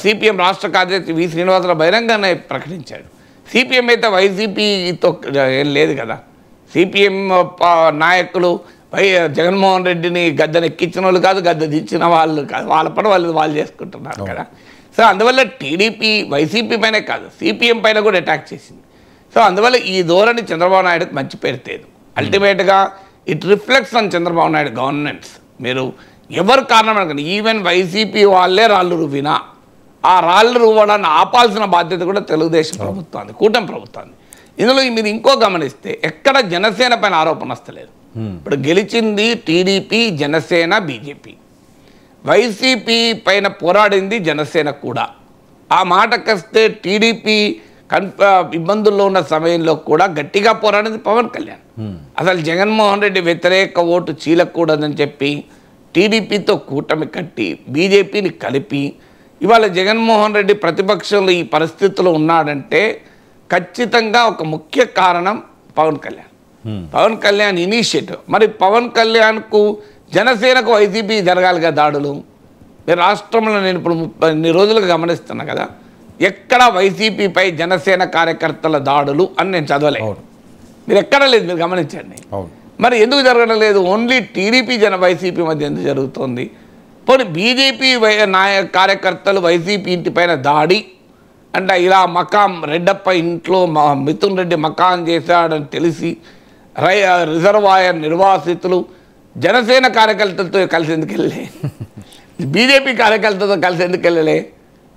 సిపిఎం రాష్ట్ర కార్యదర్శి వి శ్రీనివాసరావు బహిరంగానే ప్రకటించాడు. సిపిఎం అయితే వైసీపీతో ఏం లేదు కదా. సిపిఎం నాయకులు జగన్మోహన్ రెడ్డిని గద్దెను ఎక్కించిన వాళ్ళు కాదు, గద్దె దించిన వాళ్ళు కాదు, వాళ్ళ పని వాళ్ళు చేసుకుంటున్నారు కదా. సో అందువల్ల టీడీపీ వైసీపీ పైనే కాదు, సిపిఎం పైన కూడా అటాక్ చేసింది. సో అందువల్ల ఈ ధోరణి చంద్రబాబు నాయుడుకి మంచి పేరు తేదు. అల్టిమేట్గా it reflects on Chandrababu Naidu governance. మీరు ఎవరు కారణం అనుకోండి, ఈవెన్ వైసీపీ వాళ్ళే రాళ్ళు రువ్వినా ఆ రాళ్ళు రువ్వడాన్ని ఆపాల్సిన బాధ్యత కూడా తెలుగుదేశం ప్రభుత్వాన్ని, కూటమి ప్రభుత్వాన్ని. ఇందులో మీరు ఇంకో గమనిస్తే ఎక్కడ జనసేన పైన ఆరోపణ వస్తలేదు. ఇప్పుడు గెలిచింది టీడీపీ, జనసేన, బీజేపీ. వైసీపీ పైన పోరాడింది జనసేన కూడా. ఆ మాటకొస్తే టీడీపీ ఇబ్బందుల్లో ఉన్న సమయంలో కూడా గట్టిగా పోరాడింది పవన్ కళ్యాణ్. అసలు జగన్మోహన్ రెడ్డి వ్యతిరేక ఓటు చీలకూడదని చెప్పి టీడీపీతో కూటమి కట్టి బీజేపీని కలిపి ఇవాళ జగన్మోహన్ రెడ్డి ప్రతిపక్షంలో ఈ పరిస్థితుల్లో ఉన్నాడంటే ఖచ్చితంగా ఒక ముఖ్య కారణం పవన్ కళ్యాణ్. పవన్ కళ్యాణ్ ఇనిషియేటివ్. మరి పవన్ కళ్యాణ్కు జనసేనకు వైసీపీ జరగాలిగా దాడులు. మీరు రాష్ట్రంలో నేను ఇప్పుడు 30 రోజులుగా గమనిస్తున్నా కదా, ఎక్కడ వైసీపీపై జనసేన కార్యకర్తల దాడులు అని నేను చదవలేదు. మీరు ఎక్కడ లేదు, మీరు గమనించండి. మరి ఎందుకు జరగడం లేదు? ఓన్లీ టీడీపీ వైసీపీ మధ్య ఎందుకు జరుగుతుంది? పోనీ బీజేపీ కార్యకర్తలు వైసీపీ ఇంటిపైన దాడి అంటే ఇలా మకాం రెడ్డప్ప ఇంట్లో మిథున్ రెడ్డి మకాం చేశాడని తెలిసి రిజర్వాయర్ నిర్వాసితులు జనసేన కార్యకర్తలతో కలిసి ఎందుకు వెళ్ళలే? బీజేపీ కార్యకర్తలతో కలిసి ఎందుకు వెళ్ళలే?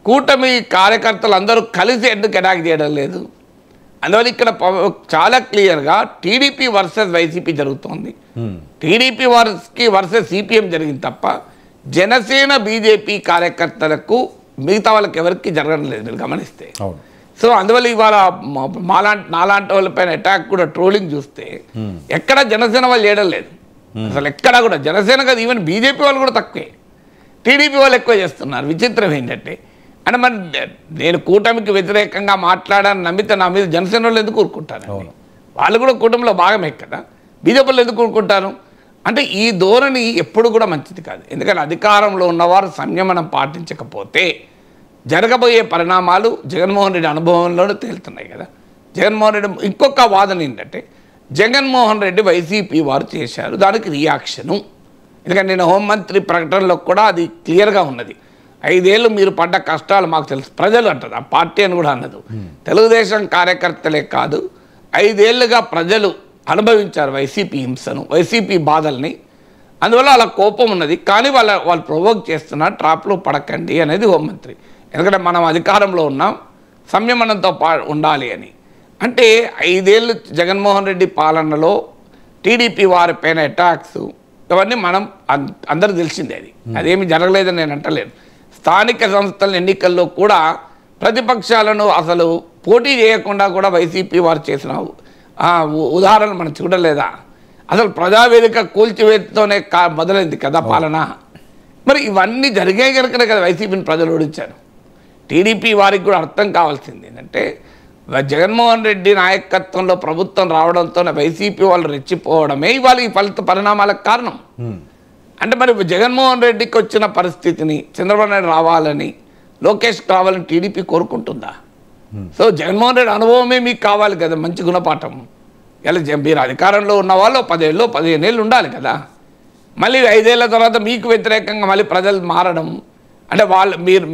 కూటమి కార్యకర్తలు అందరూ కలిసి ఎందుకు అటాక్ చేయడం లేదు? అందువల్ల ఇక్కడ చాలా క్లియర్గా టీడీపీ వర్సెస్ వైసీపీ జరుగుతోంది. టీడీపీ వర్సెస్ సిపిఎం జరిగింది తప్ప జనసేన బీజేపీ కార్యకర్తలకు మిగతా వాళ్ళకి ఎవరికి జరగడం లేదు మీరు గమనిస్తే. సో అందువల్ల ఇవాళ నాలాంటి వాళ్ళపైన అటాక్ కూడా ట్రోలింగ్ చూస్తే ఎక్కడ జనసేన వాళ్ళు చేయడం లేదు అసలు, ఎక్కడా కూడా జనసేన కాదు, ఈవెన్ బీజేపీ వాళ్ళు కూడా తక్కువే, టీడీపీ వాళ్ళు ఎక్కువ చేస్తున్నారు. విచిత్రం ఏంటంటే అంటే మరి నేను కూటమికి వ్యతిరేకంగా మాట్లాడాలని నమ్మితే నా మీద జనసేన వాళ్ళు ఎందుకు ఊరుకుంటారు? వాళ్ళు కూడా కూటమిలో భాగమే కదా, బీజేపీ వాళ్ళు ఎందుకు ఊరుకుంటారు? అంటే ఈ ధోరణి ఎప్పుడు కూడా మంచిది కాదు. ఎందుకంటే అధికారంలో ఉన్నవారు సంయమనం పాటించకపోతే జరగబోయే పరిణామాలు జగన్మోహన్ రెడ్డి అనుభవంలోనే తేలుతున్నాయి కదా. జగన్మోహన్ రెడ్డి ఇంకొక వాదన ఏంటంటే జగన్మోహన్ రెడ్డి వైసీపీ వారు చేశారు, దానికి రియాక్షను. ఎందుకంటే నేను హోంమంత్రి ప్రకటనలో కూడా అది క్లియర్గా ఉన్నది. 5 ఏళ్ళు మీరు పడ్డ కష్టాలు మాకు తెలుసు, ప్రజలు అంటారు, ఆ పార్టీ అని కూడా అన్నదు. తెలుగుదేశం కార్యకర్తలే కాదు 5 ఏళ్ళుగా ప్రజలు అనుభవించారు వైసీపీ హింసను, వైసీపీ బాధల్ని. అందువల్ల వాళ్ళ కోపం ఉన్నది, కానీ వాళ్ళు ప్రొవోక్ చేస్తున్నారు, ట్రాప్లో పడకండి అనేది హోంమంత్రి. ఎందుకంటే మనం అధికారంలో ఉన్నాం, సంయమనంతో ఉండాలి అని. అంటే 5 ఏళ్ళు జగన్మోహన్ రెడ్డి పాలనలో టీడీపీ వారిపైన అటాక్స్ ఇవన్నీ మనం అందరూ తెలిసిందే, అదేమి జరగలేదని నేను అంటలేను. స్థానిక సంస్థల ఎన్నికల్లో కూడా ప్రతిపక్షాలను అసలు పోటీ చేయకుండా కూడా వైసీపీ వారు చేసిన ఉదాహరణలు మనం చూడలేదా? అసలు ప్రజావేదిక కూల్చివేతతోనే మొదలైంది కదా పాలన. మరి ఇవన్నీ జరిగే కనుకనే కదా వైసీపీని ప్రజలు ఓడించారు. టీడీపీ వారికి కూడా అర్థం కావాల్సింది ఏంటంటే జగన్మోహన్ రెడ్డి నాయకత్వంలో ప్రభుత్వం రావడంతో వైసీపీ వాళ్ళు రెచ్చిపోవడమే ఇవాళ ఈ పరిణామాలకు కారణం. అంటే మరి జగన్మోహన్ రెడ్డికి వచ్చిన పరిస్థితిని చంద్రబాబు నాయుడు రావాలని, లోకేష్ రావాలని టీడీపీ కోరుకుంటుందా? సో జగన్మోహన్ రెడ్డి అనుభవమే మీకు కావాలి కదా, మంచి గుణపాఠం. ఇలా మీరు అధికారంలో ఉన్న వాళ్ళు 10 ఏళ్ళు 15 ఏళ్ళు ఉండాలి కదా. మళ్ళీ 5 ఏళ్ల తర్వాత మీకు వ్యతిరేకంగా మళ్ళీ ప్రజలు మారడం అంటే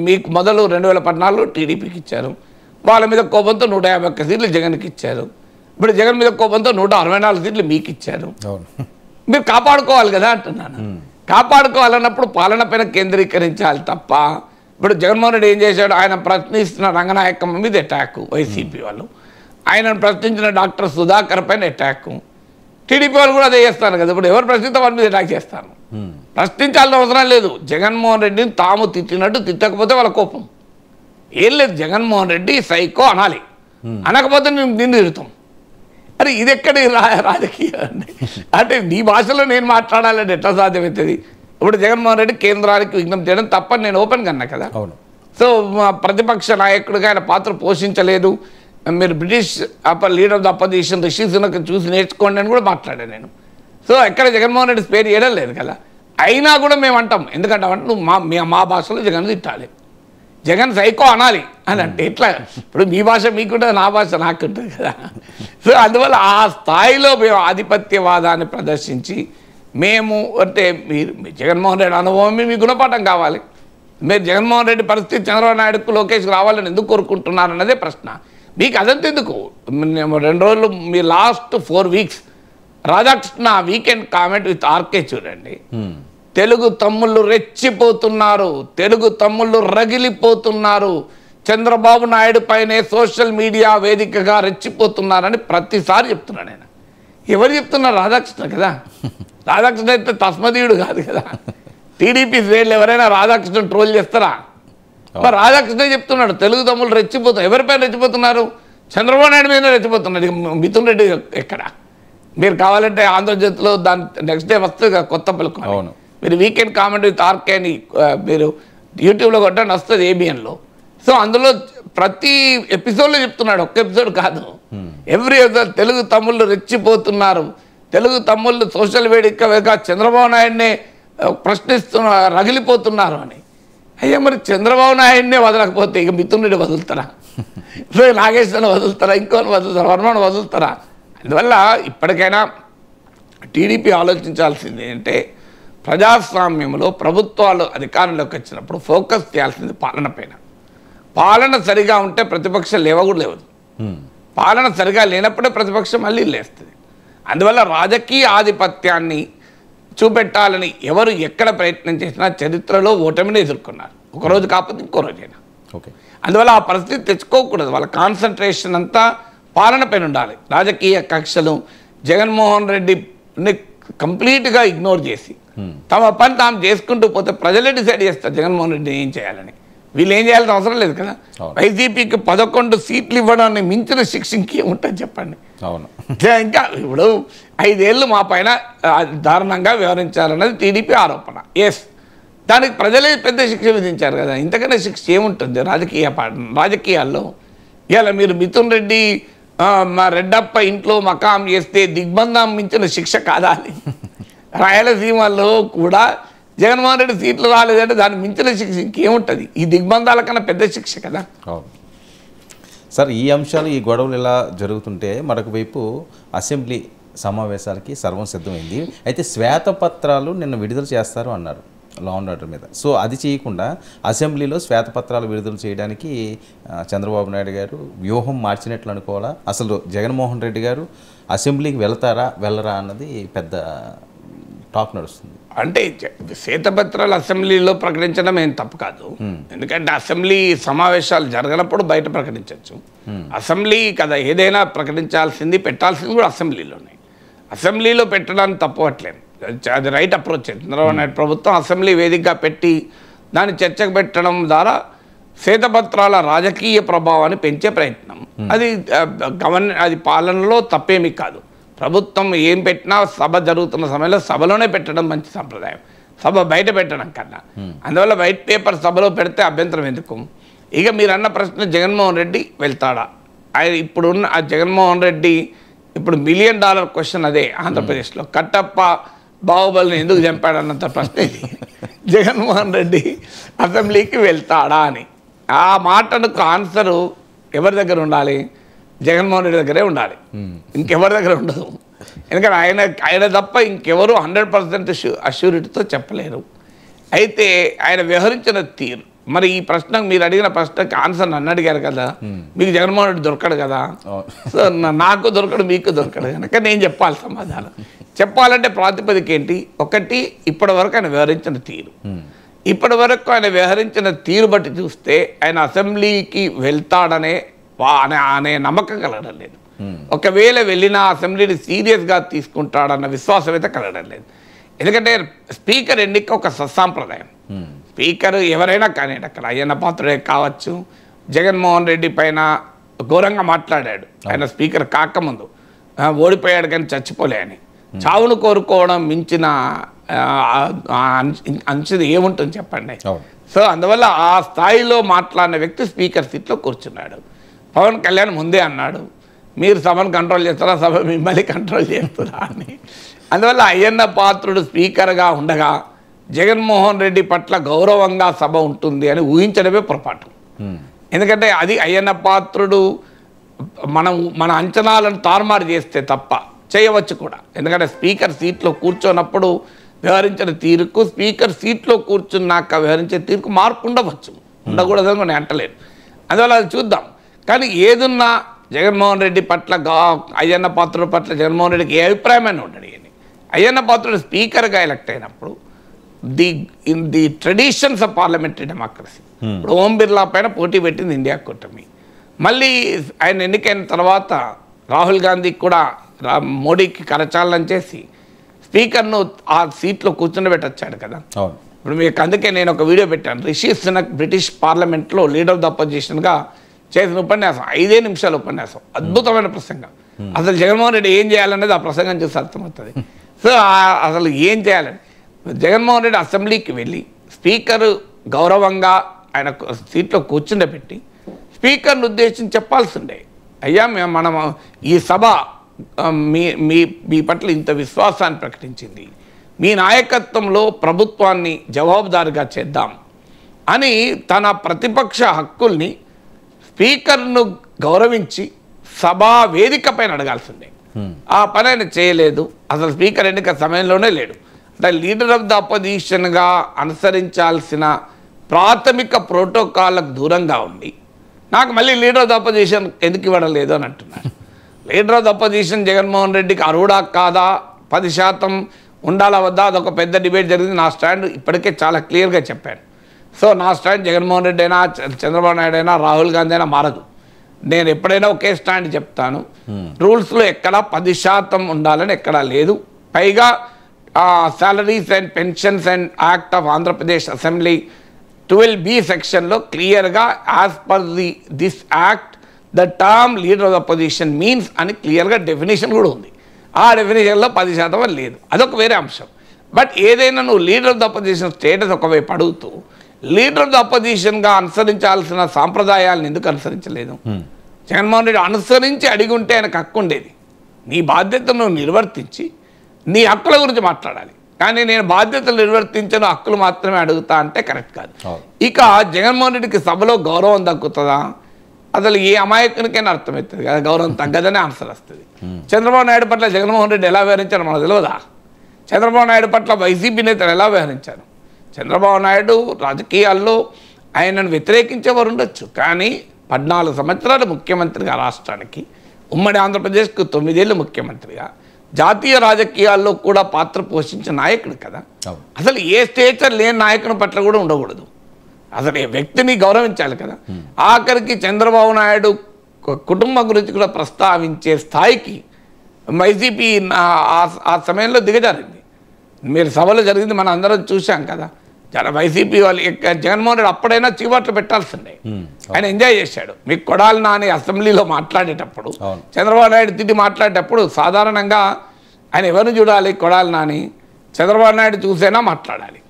మీకు మొదలు 2014 టీడీపీకి ఇచ్చారు, వాళ్ళ మీద కోపంతో 151 సీట్లు జగన్కి ఇచ్చారు, ఇప్పుడు జగన్ మీద కోపంతో 164 సీట్లు మీకు ఇచ్చారు. మీరు కాపాడుకోవాలి కదా అంటున్నాను. కాపాడుకోవాలన్నప్పుడు పాలన పైన కేంద్రీకరించాలి తప్ప ఇప్పుడు జగన్మోహన్ రెడ్డి ఏం చేశాడు? ఆయన ప్రశ్నిస్తున్న రంగనాయకమ్మ మీద అటాక్ వైసీపీ వాళ్ళు, ఆయనను ప్రశ్నించిన డాక్టర్ సుధాకర్ పైన అటాక్ టీడీపీ వాళ్ళు కూడా అదే చేస్తారు కదా. ఇప్పుడు ఎవరు ప్రశ్నిస్తే వాళ్ళ మీద అటాక్ చేస్తాను. ప్రశ్నించాల్సిన అవసరం లేదు. జగన్మోహన్ రెడ్డిని తాము తిట్టినట్టు తిట్టకపోతే వాళ్ళ కోపం ఏం లేదు. జగన్మోహన్ రెడ్డి సైకో అనాలి, అనకపోతే నేను నిన్ను తిడతాం. అరే ఇది ఎక్కడి రాజకీయం అంటే నీ భాషలో నేను మాట్లాడాలంటే ఎట్లా సాధ్యమవుతుంది? ఇప్పుడు జగన్మోహన్ రెడ్డి కేంద్రానికి విజ్ఞప్తి చేయడం తప్పని నేను ఓపెన్గా అన్నా కదా. సో ప్రతిపక్ష నాయకుడిగా ఆయన పాత్ర పోషించలేదు, మీరు British leader of the opposition Rishi Sunak చూసి నేర్చుకోండి అని కూడా మాట్లాడాను నేను. సో ఎక్కడ జగన్మోహన్ రెడ్డి పేరు చేయడం లేదు కదా. అయినా కూడా మేము అంటాం, ఎందుకంటే నువ్వు మా భాషలో జగన్ తిట్టాలి, జగన్ సైకో అనాలి అని అంటే ఎట్లా? ఇప్పుడు మీ భాష మీకుంటుంది, నా భాష నాకుంటుంది కదా. సో అందువల్ల ఆ స్థాయిలో మేము ఆధిపత్యవాదాన్ని ప్రదర్శించి మేము అంటే మీరు జగన్మోహన్ రెడ్డి అనుభవమే మీ గుణపాఠం కావాలి. మీరు జగన్మోహన్ రెడ్డి పరిస్థితి చంద్రబాబు నాయుడుకు లోకేష్కి రావాలని ఎందుకు కోరుకుంటున్నారు అన్నదే ప్రశ్న. మీకు అదంతా ఎందుకు? 2 రోజులు మీ last 4 weeks Radhakrishna weekend comment with RK చూడండి. తెలుగు తమ్ముళ్ళు రెచ్చిపోతున్నారు, తెలుగు తమ్ముళ్ళు రగిలిపోతున్నారు, చంద్రబాబు నాయుడు పైనే సోషల్ మీడియా వేదికగా రెచ్చిపోతున్నారని ప్రతిసారి చెప్తున్నాను నేను. ఎవరు చెప్తున్నారు? రాధాకృష్ణ కదా. రాధాకృష్ణ అయితే తస్మదీయుడు కాదు కదా. టీడీపీ శ్రేణులు ఎవరైనా రాధాకృష్ణ ట్రోల్ చేస్తారా? మరి రాధాకృష్ణ చెప్తున్నాడు తెలుగు తమ్ముళ్ళు రెచ్చిపోతున్నారు. ఎవరిపైన రెచ్చిపోతున్నారు? చంద్రబాబు నాయుడు మీద రెచ్చిపోతున్నారు. మిథున్ రెడ్డి ఎక్కడ? మీరు కావాలంటే ఆంధ్రజ్యోతిలో దాని నెక్స్ట్ డే వస్తుంది కొత్త పలుకు. మీరు వీకెండ్ కామెంట్ విత్ ఆర్కే అని మీరు యూట్యూబ్లో కొట్టండి, వస్తుంది ఏబిఎన్లో. సో అందులో ప్రతి ఎపిసోడ్లో చెప్తున్నాడు, ఒక్క ఎపిసోడ్ కాదు, ఎవ్రీ ఎపిసోడ్ తెలుగు తమ్ముళ్ళు రెచ్చిపోతున్నారు, తెలుగు తమ్ముళ్ళు సోషల్ వేదికగా చంద్రబాబు నాయుడినే ప్రశ్నిస్తున్నారు, రగిలిపోతున్నారు అని. అయ్యా మరి చంద్రబాబు నాయుడినే వదలకపోతే ఇక మిథున్ రెడ్డి వదులుతారా? నాగేశ్వరని వదులుతారా? ఇంకోని వదులుతారా? వర్మను వదులుతారా? అందువల్ల ఇప్పటికైనా టీడీపీ ఆలోచించాల్సింది ఏంటంటే ప్రజాస్వామ్యంలో ప్రభుత్వాలు అధికారంలోకి వచ్చినప్పుడు ఫోకస్ చేయాల్సింది పాలన పైన. పాలన సరిగా ఉంటే ప్రతిపక్షం లేవకూడదు లేవదు, పాలన సరిగా లేనప్పుడే ప్రతిపక్షం మళ్ళీ లేస్తుంది. అందువల్ల రాజకీయ ఆధిపత్యాన్ని చూపెట్టాలని ఎవరు ఎక్కడ ప్రయత్నం చేసినా చరిత్రలో ఓటమిని ఎదుర్కొన్నారు, ఒకరోజు కాకపోతే ఇంకో రోజైనా. అందువల్ల ఆ పరిస్థితి తెచ్చుకోకూడదు. వాళ్ళ కాన్సన్ట్రేషన్ అంతా పాలన పైన ఉండాలి. రాజకీయ కక్షలు జగన్మోహన్ రెడ్డిని కంప్లీట్గా ఇగ్నోర్ చేసి తమ పని తాము చేసుకుంటూ పోతే ప్రజలే డిసైడ్ చేస్తారు జగన్మోహన్ రెడ్డి ఏం చేయాలని. వీళ్ళు ఏం చేయాల్సిన అవసరం లేదు కదా. వైసీపీకి 11 సీట్లు ఇవ్వడాన్ని మించిన శిక్ష ఇంకేముంటుంది చెప్పండి. అవును, ఇంకా ఇప్పుడు 5 ఏళ్ళు మా పైన దారుణంగా వ్యవహరించాలన్నది టీడీపీ ఆరోపణ. ఎస్, దానికి ప్రజలే పెద్ద శిక్ష విధించారు కదా. ఇంతకన్నా శిక్ష ఏముంటుంది రాజకీయాల్లో? ఇలా మీరు మిథున్ రెడ్డి మా రెడ్డప్ప ఇంట్లో మకాం చేస్తే దిగ్బంధం మించిన శిక్ష కాదా అని? రాయలసీమలో కూడా జగన్మోహన్ రెడ్డి సీట్లు రాలేదంటే దాన్ని మించిన శిక్ష ఇంకేముంటుంది? ఈ దిగ్బంధాల కన్నా పెద్ద శిక్ష కదా. సార్, ఈ అంశాలు ఈ గొడవలు ఇలా జరుగుతుంటే మరొక వైపు అసెంబ్లీ సమావేశాలకి సర్వం సిద్ధమైంది. అయితే శ్వేతపత్రాలు నిన్న విడుదల చేస్తారు అన్నారు లా అండ్ ఆర్డర్ మీద. సో అది చేయకుండా అసెంబ్లీలో శ్వేతపత్రాలు విడుదల చేయడానికి చంద్రబాబు నాయుడు గారు వ్యూహం మార్చినట్లు అనుకోవాలా? అసలు జగన్మోహన్ రెడ్డి గారు అసెంబ్లీకి వెళ్తారా వెళ్ళరా అన్నది పెద్ద టాక్ నడుస్తుంది. అంటే శ్వేతపత్రాలు అసెంబ్లీలో ప్రకటించడం ఏం తప్పు కాదు. ఎందుకంటే అసెంబ్లీ సమావేశాలు జరగనప్పుడు బయట ప్రకటించవచ్చు. అసెంబ్లీ కదా ఏదైనా ప్రకటించాల్సింది పెట్టాల్సింది కూడా అసెంబ్లీలోనే. అసెంబ్లీలో పెట్టడానికి తప్పవట్లేదు, అది రైట్ అప్రోచ్. చంద్రబాబు నాయుడు ప్రభుత్వం అసెంబ్లీ వేదికగా పెట్టి దాన్ని చర్చకు పెట్టడం ద్వారా శ్వేతపత్రాల రాజకీయ ప్రభావాన్ని పెంచే ప్రయత్నం. అది పాలనలో తప్పేమీ కాదు. ప్రభుత్వం ఏం పెట్టినా సభ జరుగుతున్న సమయంలో సభలోనే పెట్టడం మంచి సంప్రదాయం, సభ బయట పెట్టడం కన్నా. అందువల్ల వైట్ పేపర్ సభలో పెడితే అభ్యంతరం ఎందుకు? ఇక మీరు అన్న ప్రశ్న జగన్మోహన్ రెడ్డి వెళ్తాడా? ఆయన ఇప్పుడున్న ఆ జగన్మోహన్ రెడ్డి ఇప్పుడు $1 మిలియన్ క్వశ్చన్ అదే ఆంధ్రప్రదేశ్లో. కట్టప్ప బాహుబలిని ఎందుకు చంపాడన్నంత ప్రశ్న ఇది. జగన్మోహన్ రెడ్డి అసెంబ్లీకి వెళ్తాడా అని. ఆ మాటకు ఆన్సరు ఎవరి దగ్గర ఉండాలి? జగన్మోహన్ రెడ్డి దగ్గరే ఉండాలి, ఇంకెవరి దగ్గర ఉండదు. ఎందుకంటే ఆయన తప్ప ఇంకెవరు 100% అష్యూరిటీతో చెప్పలేరు. అయితే ఆయన వ్యవహరించిన తీరు, మరి ఈ ప్రశ్నకు మీరు అడిగిన ప్రశ్నకి ఆన్సర్ నన్ను అడిగారు కదా, మీకు జగన్మోహన్ రెడ్డి దొరకడు కదా. సో నాకు దొరకడు, మీకు దొరకడు కనుక నేను చెప్పాలి సమాధానం. చెప్పాలంటే ప్రాతిపదిక ఏంటి? ఒకటి, ఇప్పటి వరకు ఆయన వ్యవహరించిన తీరు. ఇప్పటి వరకు ఆయన వ్యవహరించిన తీరు బట్టి చూస్తే ఆయన అసెంబ్లీకి వెళ్తాడనే అనే నమ్మకం కలగడం లేదు. ఒకవేళ వెళ్ళినా అసెంబ్లీని సీరియస్గా తీసుకుంటాడన్న విశ్వాసం అయితే కలగడం లేదు. ఎందుకంటే స్పీకర్ ఎన్నిక ఒక సత్సాంప్రదాయం. స్పీకర్ ఎవరైనా కానీ అక్కడ అయ్యన్న పాత్రుడే కావచ్చు, జగన్మోహన్ రెడ్డి పైన ఘోరంగా మాట్లాడాడు ఆయన స్పీకర్ కాకముందు. ఓడిపోయాడు కానీ చచ్చిపోలే అని. చావును కోరుకోవడం మించిన అంచుది ఏముంటుంది చెప్పండి. సో అందువల్ల ఆ స్థాయిలో మాట్లాడిన వ్యక్తి స్పీకర్ సీట్లో కూర్చున్నాడు. పవన్ కళ్యాణ్ ముందే అన్నాడు, మీరు సభను కంట్రోల్ చేస్తారా, సభ మిమ్మల్ని కంట్రోల్ చేస్తారా అని. అందువల్ల అయ్యన్న పాత్రుడు స్పీకర్గా ఉండగా జగన్మోహన్ రెడ్డి పట్ల గౌరవంగా సభ ఉంటుంది అని ఊహించడమే పొరపాటు. ఎందుకంటే అది అయ్యన్న పాత్రుడు మన అంచనాలను తారుమారు చేస్తే తప్ప చేయవచ్చు కూడా. ఎందుకంటే స్పీకర్ సీట్లో కూర్చోనప్పుడు వ్యవహరించిన తీరుకు స్పీకర్ సీట్లో కూర్చున్నాక వ్యవహరించే తీరుకు మార్పు ఉండవచ్చు, ఉండకూడదని నేను అంటలేను. అందువల్ల అది చూద్దాం. కానీ ఏదున్నా జగన్మోహన్ రెడ్డి పట్ల అయ్యన్న పాత్రుడు పట్ల జగన్మోహన్ రెడ్డికి ఏ అభిప్రాయమైనా ఉండడు. అయ్యన్న పాత్రుడు స్పీకర్గా ఎలక్ట్ అయినప్పుడు the traditions of parliamentary democracy, ఇప్పుడు ఓం బిర్లా పైన పోటీ పెట్టింది ఇండియా కూటమి. మళ్ళీ ఆయన ఎన్నికైన తర్వాత రాహుల్ గాంధీకి కూడా మోడీకి కరచాలనం చేసి స్పీకర్ను ఆ సీట్లో కూర్చుండబెట్టొచ్చాడు కదా. ఇప్పుడు మీకు అందుకే నేను ఒక వీడియో పెట్టాను. రిషి సునక్ బ్రిటిష్ పార్లమెంట్లో లీడర్ ఆఫ్ ద అపోజిషన్గా చేసిన ఉపన్యాసం, 5 నిమిషాల ఉపన్యాసం, అద్భుతమైన ప్రసంగం. అసలు జగన్మోహన్ రెడ్డి ఏం చేయాలనేది ఆ ప్రసంగం చూసి అర్థమవుతుంది. సో అసలు ఏం చేయాలని జగన్మోహన్ రెడ్డి అసెంబ్లీకి వెళ్ళి స్పీకర్ గౌరవంగా ఆయన సీట్లో కూర్చుండబెట్టి స్పీకర్ను ఉద్దేశించి చెప్పాల్సిండే, అయ్యా మనం ఈ సభ మీ పట్ల ఇంత విశ్వాసాన్ని ప్రకటించింది, మీ నాయకత్వంలో ప్రభుత్వాన్ని జవాబుదారీగా చేద్దాం అని తన ప్రతిపక్ష హక్కుల్ని స్పీకర్ను గౌరవించి సభా వేదిక పైన అడగాల్సిందే. ఆ పని ఆయన చేయలేదు. అసలు స్పీకర్ ఎన్నిక సమయంలోనే లేడు. అంటే లీడర్ ఆఫ్ ద అపోజిషన్గా అనుసరించాల్సిన ప్రాథమిక ప్రోటోకాల్లకు దూరంగా ఉండి నాకు మళ్ళీ లీడర్ ఆఫ్ ద అపోజిషన్ ఎందుకు ఇవ్వడం లేదు అని అంటున్నారు. Leader of the opposition Jaganmohan రెడ్డికి అర్హుడా కాదా, 10% ఉండాలా వద్దా, అదొక పెద్ద డిబేట్ జరిగింది. నా స్టాండ్ ఇప్పటికే చాలా క్లియర్గా చెప్పాను. సో నా స్టాండ్ జగన్మోహన్ రెడ్డి అయినా, చంద్రబాబు నాయుడు అయినా, రాహుల్ గాంధీ అయినా మారదు. నేను ఎప్పుడైనా ఒకే స్టాండ్ చెప్తాను. రూల్స్లో ఎక్కడా 10% ఉండాలని ఎక్కడా లేదు. పైగా salaries and pensions and act of Andhra Pradesh assembly 12B సెక్షన్లో క్లియర్గా as per this act the term leader of the opposition means అని క్లియర్గా డెఫినేషన్ కూడా ఉంది. ఆ డెఫినేషన్లో 10% లేదు, అదొక వేరే అంశం. బట్ ఏదైనా నువ్వు leader of the opposition status ఒకవైపు అడుగుతూ లీడర్ ఆఫ్ ద అపోజిషన్గా అనుసరించాల్సిన సాంప్రదాయాలను ఎందుకు అనుసరించలేదు? జగన్మోహన్ రెడ్డి అనుసరించి అడిగి ఉంటే ఆయనకు హక్కు ఉండేది. నీ బాధ్యతను నిర్వర్తించి నీ హక్కుల గురించి మాట్లాడాలి. కానీ నేను బాధ్యతలు నిర్వర్తించను, హక్కులు మాత్రమే అడుగుతా అంటే కరెక్ట్ కాదు. ఇక జగన్మోహన్ రెడ్డికి సభలో గౌరవం దక్కుతుందా? అసలు ఏ అమాయకునికైనా అర్థమవుతుంది కదా, గౌరవం తగ్గదనే ఆన్సర్ వస్తుంది. చంద్రబాబు నాయుడు పట్ల జగన్మోహన్ రెడ్డి ఎలా వ్యవహరించారో మనకు తెలియదా? చంద్రబాబు నాయుడు పట్ల వైసీపీ నేతలు ఎలా వ్యవహరించారు? చంద్రబాబు నాయుడు రాజకీయాల్లో ఆయనను వ్యతిరేకించేవారు ఉండొచ్చు, కానీ 14 సంవత్సరాలు ముఖ్యమంత్రిగా రాష్ట్రానికి, ఉమ్మడి ఆంధ్రప్రదేశ్కు 9 ఏళ్ళు ముఖ్యమంత్రిగా, జాతీయ రాజకీయాల్లో కూడా పాత్ర పోషించిన నాయకుడు కదా. అసలు ఏ స్టేచర్ లేని నాయకుని పట్ల కూడా ఉండకూడదు. అసలు ఏ వ్యక్తిని గౌరవించాలి కదా. ఆఖరికి చంద్రబాబు నాయుడు కుటుంబం గురించి కూడా ప్రస్తావించే స్థాయికి వైసీపీ ఆ సమయంలో దిగజారింది. మీరు సభలో జరిగింది మనం అందరం చూసాం కదా. వైసీపీ వాళ్ళు జగన్మోహన్ రెడ్డి అప్పుడైనా చీవాట్లు పెట్టాల్సిందే. ఆయన ఎంజాయ్ చేశాడు. మీకు కొడాలి నాని అసెంబ్లీలో మాట్లాడేటప్పుడు, చంద్రబాబు నాయుడు తిట్టి మాట్లాడేటప్పుడు సాధారణంగా ఆయన ఎవరిని చూడాలి? కొడాలి నాని చంద్రబాబు నాయుడు చూసైనా మాట్లాడాలి,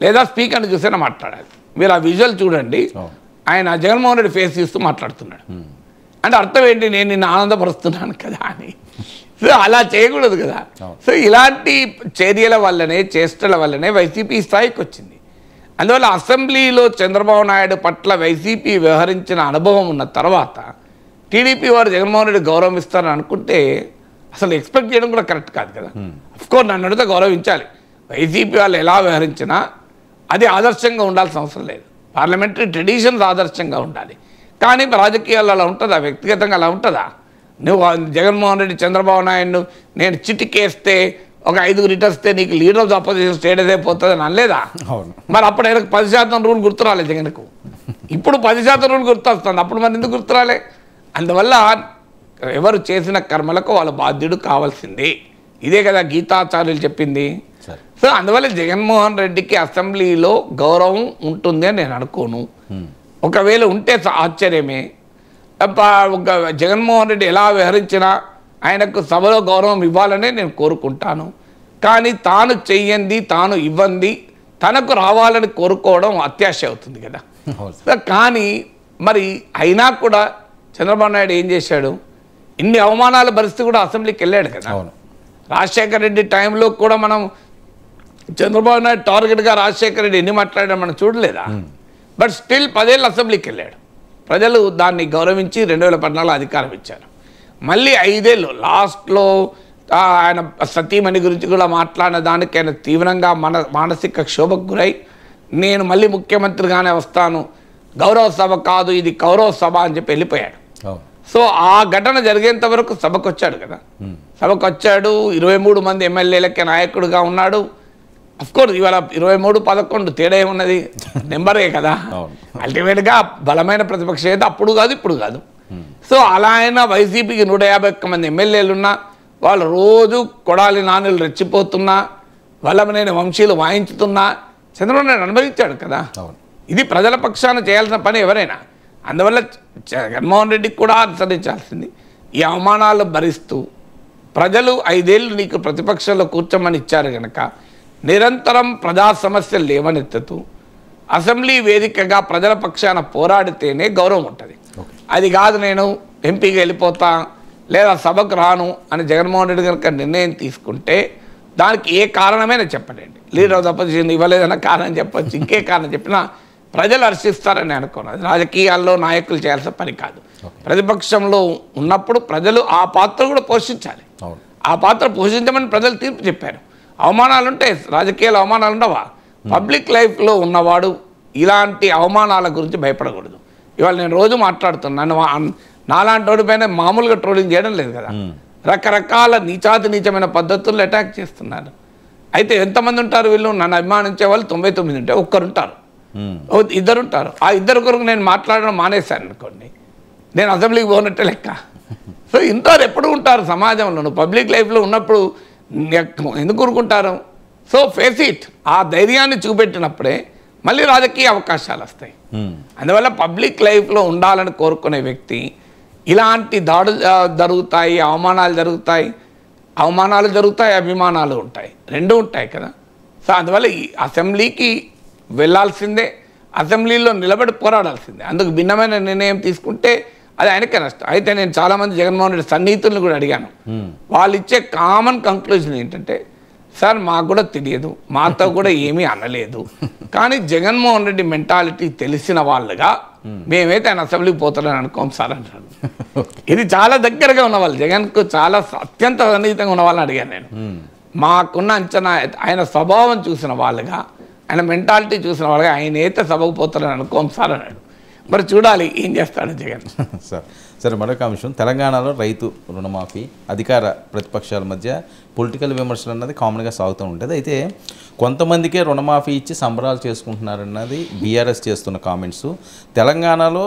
లేదా స్పీకర్ని చూసైనా మాట్లాడాలి. మీరు ఆ విజువల్ చూడండి, ఆయన జగన్మోహన్ రెడ్డి ఫేస్ చూస్తూ మాట్లాడుతున్నాడు. అంటే అర్థం ఏంటి? నేను నిన్ను ఆనందపరుస్తున్నాను కదా అని. సో అలా చేయకూడదు కదా. సో ఇలాంటి చర్యల వల్లనే, చేష్టల వల్లనే వైసీపీ స్థాయికి వచ్చింది. అందువల్ల అసెంబ్లీలో చంద్రబాబు నాయుడు పట్ల వైసీపీ వ్యవహరించిన అనుభవం ఉన్న తర్వాత టీడీపీ వారు జగన్మోహన్ రెడ్డి గౌరవం ఇస్తారని అనుకుంటే అసలు ఎక్స్పెక్ట్ చేయడం కూడా కరెక్ట్ కాదు కదా. అఫ్కోర్స్ నన్ను అడిగితే గౌరవించాలి. వైసీపీ వాళ్ళు ఎలా వ్యవహరించినా అది ఆదర్శంగా ఉండాల్సిన అవసరం లేదు. పార్లమెంటరీ ట్రెడిషన్స్ ఆదర్శంగా ఉండాలి. కానీ రాజకీయాల్లో అలా ఉంటుందా? వ్యక్తిగతంగా అలా ఉంటుందా? నువ్వు జగన్మోహన్ రెడ్డి చంద్రబాబు నాయుడు నేను చిటికేస్తే ఒక 5 రిటర్స్తే నీకు leader of the opposition status అయిపోతుంది అని అనలేదా? మరి అప్పుడు ఆయనకు 10% రూల్ గుర్తురాలే జగన్కు. ఇప్పుడు 10% రూల్ గుర్తొస్తుంది, అప్పుడు మరి ఎందుకు గుర్తురాలే? అందువల్ల ఎవరు చేసిన కర్మలకు వాళ్ళ బాధ్యుడు కావాల్సిందే. ఇదే కదా గీతాచార్యులు చెప్పింది. సో అందువల్ల జగన్మోహన్ రెడ్డికి అసెంబ్లీలో గౌరవం ఉంటుంది అని నేను అనుకోను. ఒకవేళ ఉంటే ఆశ్చర్యమే. జగన్మోహన్ రెడ్డి ఎలా వ్యవహరించినా ఆయనకు సభలో గౌరవం ఇవ్వాలనే నేను కోరుకుంటాను. కానీ తాను చెయ్యంది, తాను ఇవ్వంది తనకు రావాలని కోరుకోవడం అత్యాశ అవుతుంది కదా. కానీ మరి అయినా కూడా చంద్రబాబు నాయుడు ఏం చేశాడు? ఇన్ని అవమానాల పరిస్థితి కూడా అసెంబ్లీకి వెళ్ళాడు కదా. రాజశేఖర రెడ్డి టైంలో కూడా మనం చంద్రబాబు నాయుడు టార్గెట్గా రాజశేఖర రెడ్డి ఎన్ని మాట్లాడాడు మనం చూడలేదా? బట్ స్టిల్ 10 ఏళ్ళు అసెంబ్లీకి వెళ్ళాడు. ప్రజలు దాన్ని గౌరవించి 2014 అధికారం ఇచ్చారు. మళ్ళీ 5 ఏళ్ళు లాస్ట్లో ఆయన సతీమణి గురించి కూడా మాట్లాడిన దానికి ఆయన తీవ్రంగా మానసిక క్షోభకు గురై నేను మళ్ళీ ముఖ్యమంత్రిగానే వస్తాను, గౌరవ సభ కాదు ఇది కౌరవ సభ అని చెప్పి వెళ్ళిపోయాడు. సో ఆ ఘటన జరిగేంత వరకు సభకు వచ్చాడు కదా. సభకు వచ్చాడు, 23 మంది ఎమ్మెల్యేలకే నాయకుడిగా ఉన్నాడు. అఫ్కోర్స్ ఇవాళ 23-11 తేడా ఏమున్నది? నెంబరే కదా. అల్టిమేట్గా బలమైన ప్రతిపక్ష అయితే అప్పుడు కాదు ఇప్పుడు కాదు. సో అలా అయినా వైసీపీకి 151 మంది ఎమ్మెల్యేలు ఉన్నా వాళ్ళు రోజు కొడాలి నానులు రెచ్చిపోతున్నా, వల్లభనేని వంశీలు వాయించుతున్నా చంద్రబాబు నాయుడు అనుభవించాడు కదా. ఇది ప్రజల పక్షాన చేయాల్సిన పని ఎవరైనా. అందువల్ల జగన్మోహన్ రెడ్డికి కూడా అనుసరించాల్సింది. ఈ అవమానాలు భరిస్తూ ప్రజలు 5 ఏళ్ళు నీకు ప్రతిపక్షంలో కూర్చోమని ఇచ్చారు కనుక నిరంతరం ప్రజా సమస్యలు లేవనెత్తుతూ అసెంబ్లీ వేదికగా ప్రజల పక్షాన పోరాడితేనే గౌరవం ఉంటుంది. అది కాదు నేను ఎంపీగా వెళ్ళిపోతా లేదా సభకు రాను అని జగన్మోహన్ రెడ్డి కనుక నిర్ణయం తీసుకుంటే దానికి ఏ కారణమైనా చెప్పండి. లీడర్ ఆఫ్ ద అపోజిషన్ ఇవ్వలేదన్న కారణం చెప్పచ్చు, ఇంకే కారణం చెప్పినా ప్రజలు హర్షిస్తారని అనుకున్నది. రాజకీయాల్లో నాయకులు చేయాల్సిన పని కాదు. ప్రతిపక్షంలో ఉన్నప్పుడు ప్రజలు ఆ పాత్ర కూడా పోషించాలి. ఆ పాత్ర పోషించమని ప్రజలు తీర్పు చెప్పారు. అవమానాలు ఉంటాయి, రాజకీయాలు అవమానాలు ఉండవా? పబ్లిక్ లైఫ్లో ఉన్నవాడు ఇలాంటి అవమానాల గురించి భయపడకూడదు. ఇవాళ నేను రోజు మాట్లాడుతున్నాను, నాలాంటి వాడి పైన మామూలుగా ట్రోలింగ్ చేయడం లేదు కదా. రకరకాల నీచమైన పద్ధతుల్లో అటాక్ చేస్తున్నారు. అయితే ఎంతమంది ఉంటారు వీళ్ళు? నన్ను అభిమానించే వాళ్ళు 99 ఉంటారు, ఒక్కరుంటారు, 2 ఉంటారు. ఆ 2 కొరకు నేను మాట్లాడడం మానేశాను అనుకోండి. నేను అసెంబ్లీకి పోనట్టే లెక్క. సో ఇంతవారు ఎప్పుడు ఉంటారు సమాజంలో? నువ్వు పబ్లిక్ లైఫ్లో ఉన్నప్పుడు ఎందుకు ఊరుకుంటారు? So face it. ఆ ధైర్యాన్ని చూపెట్టినప్పుడే మళ్ళీ రాజకీయ అవకాశాలు వస్తాయి. అందువల్ల పబ్లిక్ లైఫ్లో ఉండాలని కోరుకునే వ్యక్తి ఇలాంటి దాడులు జరుగుతాయి, అవమానాలు జరుగుతాయి, అభిమానాలు ఉంటాయి, రెండూ ఉంటాయి కదా. సో అందువల్ల ఈ అసెంబ్లీకి వెళ్ళాల్సిందే, అసెంబ్లీలో నిలబడి పోరాడాల్సిందే. అందుకు భిన్నమైన నిర్ణయం తీసుకుంటే అది ఆయనకే నష్టం. అయితే నేను చాలామంది జగన్మోహన్ రెడ్డి సన్నిహితులను కూడా అడిగాను. వాళ్ళు ఇచ్చే కామన్ కంక్లూజన్ ఏంటంటే, సార్ మాకు కూడా తెలియదు, మాతో కూడా ఏమీ అనలేదు, కానీ జగన్మోహన్ రెడ్డి మెంటాలిటీ తెలిసిన వాళ్ళుగా మేమైతే ఆయన అసెంబ్లీకి పోతారని అనుకోం సార్ అంటారు. ఇది చాలా దగ్గరగా ఉన్న వాళ్ళు, జగన్కు చాలా అత్యంత సన్నిహితంగా ఉన్న వాళ్ళని అడిగాను నేను. మాకున్న అంచనా ఆయన స్వభావం చూసిన వాళ్ళుగా, ఆయన మెంటాలిటీ చూసిన వాళ్ళుగా ఆయన అయితే సభకు పోతారని అనుకోం సార్ అన్నాడు. మరి చూడాలి ఏం చేస్తాడు జగన్. సరే, మరొక అంశం, తెలంగాణలో రైతు రుణమాఫీ అధికార ప్రతిపక్షాల మధ్య పొలిటికల్ విమర్శలు అన్నది కామన్గా సాగుతూ ఉంటుంది. అయితే కొంతమందికే రుణమాఫీ ఇచ్చి సంబరాలు చేసుకుంటున్నారన్నది బీఆర్ఎస్ చేస్తున్న కామెంట్స్. తెలంగాణలో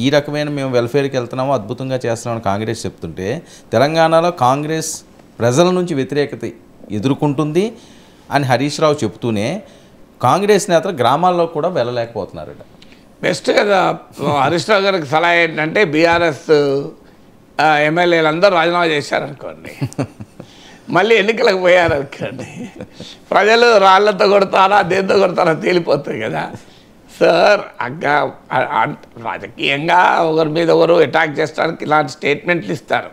ఈ రకమైన మేము వెల్ఫేర్కి వెళ్తున్నాము, అద్భుతంగా చేస్తున్నామని కాంగ్రెస్ చెప్తుంటే, తెలంగాణలో కాంగ్రెస్ ప్రజల నుంచి వ్యతిరేకత ఎదుర్కొంటుంది అని హరీష్ రావు చెప్తూనే కాంగ్రెస్ నేతలు గ్రామాల్లో కూడా వెళ్ళలేకపోతున్నారట. బెస్ట్ కదా. హరీష్ రావు గారికి సలహా ఏంటంటే, బీఆర్ఎస్ ఎమ్మెల్యేలందరూ రాజీనామా చేశారనుకోండి, మళ్ళీ ఎన్నికలకు పోయారనుకోండి, ప్రజలు రాళ్లతో కొడతారా దేంతో కొడతారా తేలిపోతుంది కదా సార్. రాజకీయంగా ఒకరి మీద ఒకరు అటాక్ చేస్తానికి ఇలాంటి స్టేట్మెంట్లు ఇస్తారు.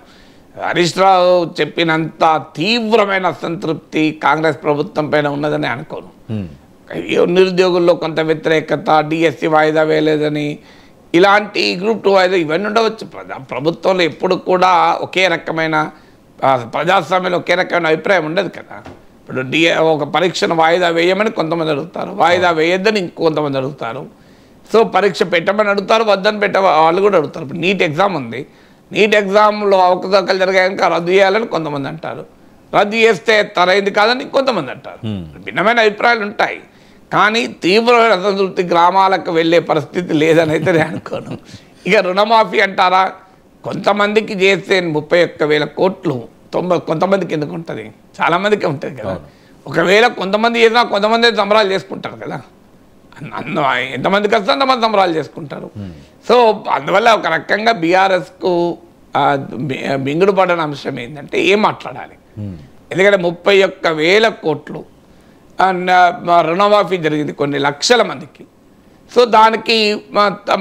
హరీష్ రావు చెప్పినంత తీవ్రమైన అసంతృప్తి కాంగ్రెస్ ప్రభుత్వం పైన ఉన్నదని అనుకోను. నిరుద్యోగుల్లో కొంత వ్యతిరేకత, డిఎస్సి వాయిదా వేయలేదని, ఇలాంటి గ్రూప్ 2 వాయిదా ఇవన్నీ ఉండవచ్చు. ప్రభుత్వంలో ఎప్పుడు కూడా ఒకే రకమైన ప్రజాస్వామ్యంలో ఒకే రకమైన అభిప్రాయం ఉండదు కదా. ఇప్పుడు ఒక పరీక్షను వాయిదా వేయమని కొంతమంది అడుగుతారు, వాయిదా వేయొద్దని ఇంకొంతమంది అడుగుతారు. సో పరీక్ష పెట్టమని అడుగుతారు, వద్దని వాళ్ళు కూడా అడుగుతారు. ఇప్పుడు నీట్ ఎగ్జామ్ ఉంది, నీట్ ఎగ్జామ్లో అవకతవకలు జరిగాక రద్దు చేయాలని కొంతమంది అంటారు, రద్దు చేస్తే తరైంది కాదని ఇంకొంతమంది అంటారు. భిన్నమైన అభిప్రాయాలు ఉంటాయి. కానీ తీవ్రమైన అసంతృప్తి గ్రామాలకు వెళ్ళే పరిస్థితి లేదని అయితే నేను అనుకోను. ఇక రుణమాఫీ అంటారా, కొంతమందికి చేస్తే 31,000 కోట్లు కొంతమందికి ఎందుకు ఉంటుంది? చాలామందికి ఉంటుంది కదా. ఒకవేళ కొంతమంది చేసినా కొంతమంది సంబరాలు చేసుకుంటారు కదా. ఎంతమందికి వస్తే అంతమంది సంబరాలు చేసుకుంటారు. సో అందువల్ల ఒక రకంగా బీఆర్ఎస్కు మింగుడు పడిన అంశం ఏంటంటే ఏం మాట్లాడాలి. ఎందుకంటే 31,000 కోట్లు రుణమాఫీ జరిగింది కొన్ని లక్షల మందికి. సో దానికి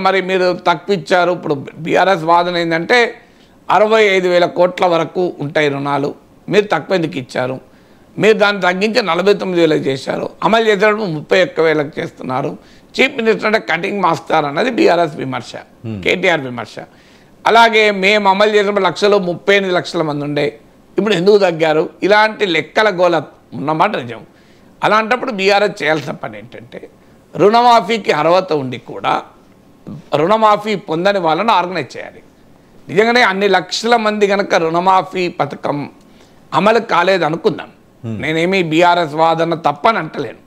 మరి మీరు తక్కువ ఇచ్చారు. ఇప్పుడు బీఆర్ఎస్ వాదన ఏంటంటే 65,000 కోట్ల వరకు ఉంటాయి రుణాలు, మీరు తక్కువ ఎందుకు ఇచ్చారు, మీరు దాన్ని తగ్గించి 49,000 చేశారు, అమలు చేసేటప్పుడు 31,000 చేస్తున్నారు, చీఫ్ మినిస్టర్ అంటే కటింగ్ మాస్టర్ అన్నది బీఆర్ఎస్ విమర్శ, కేటీఆర్ విమర్శ. అలాగే మేము అమలు చేసినప్పుడు 38 లక్షల మంది ఉండే, ఇప్పుడు ఎందుకు తగ్గారు, ఇలాంటి లెక్కల గోల ఉన్నమాట నిజం. అలాంటప్పుడు బీఆర్ఎస్ చేయాల్సిన పని ఏంటంటే, రుణమాఫీకి అర్హత ఉండి కూడా రుణమాఫీ పొందని వాళ్ళని ఆర్గనైజ్ చేయాలి. నిజంగానే అన్ని లక్షల మంది కనుక రుణమాఫీ పథకం అమలు కాలేదు అనుకుందాం, నేనేమి బీఆర్ఎస్ వాదన తప్పని అంటలేను,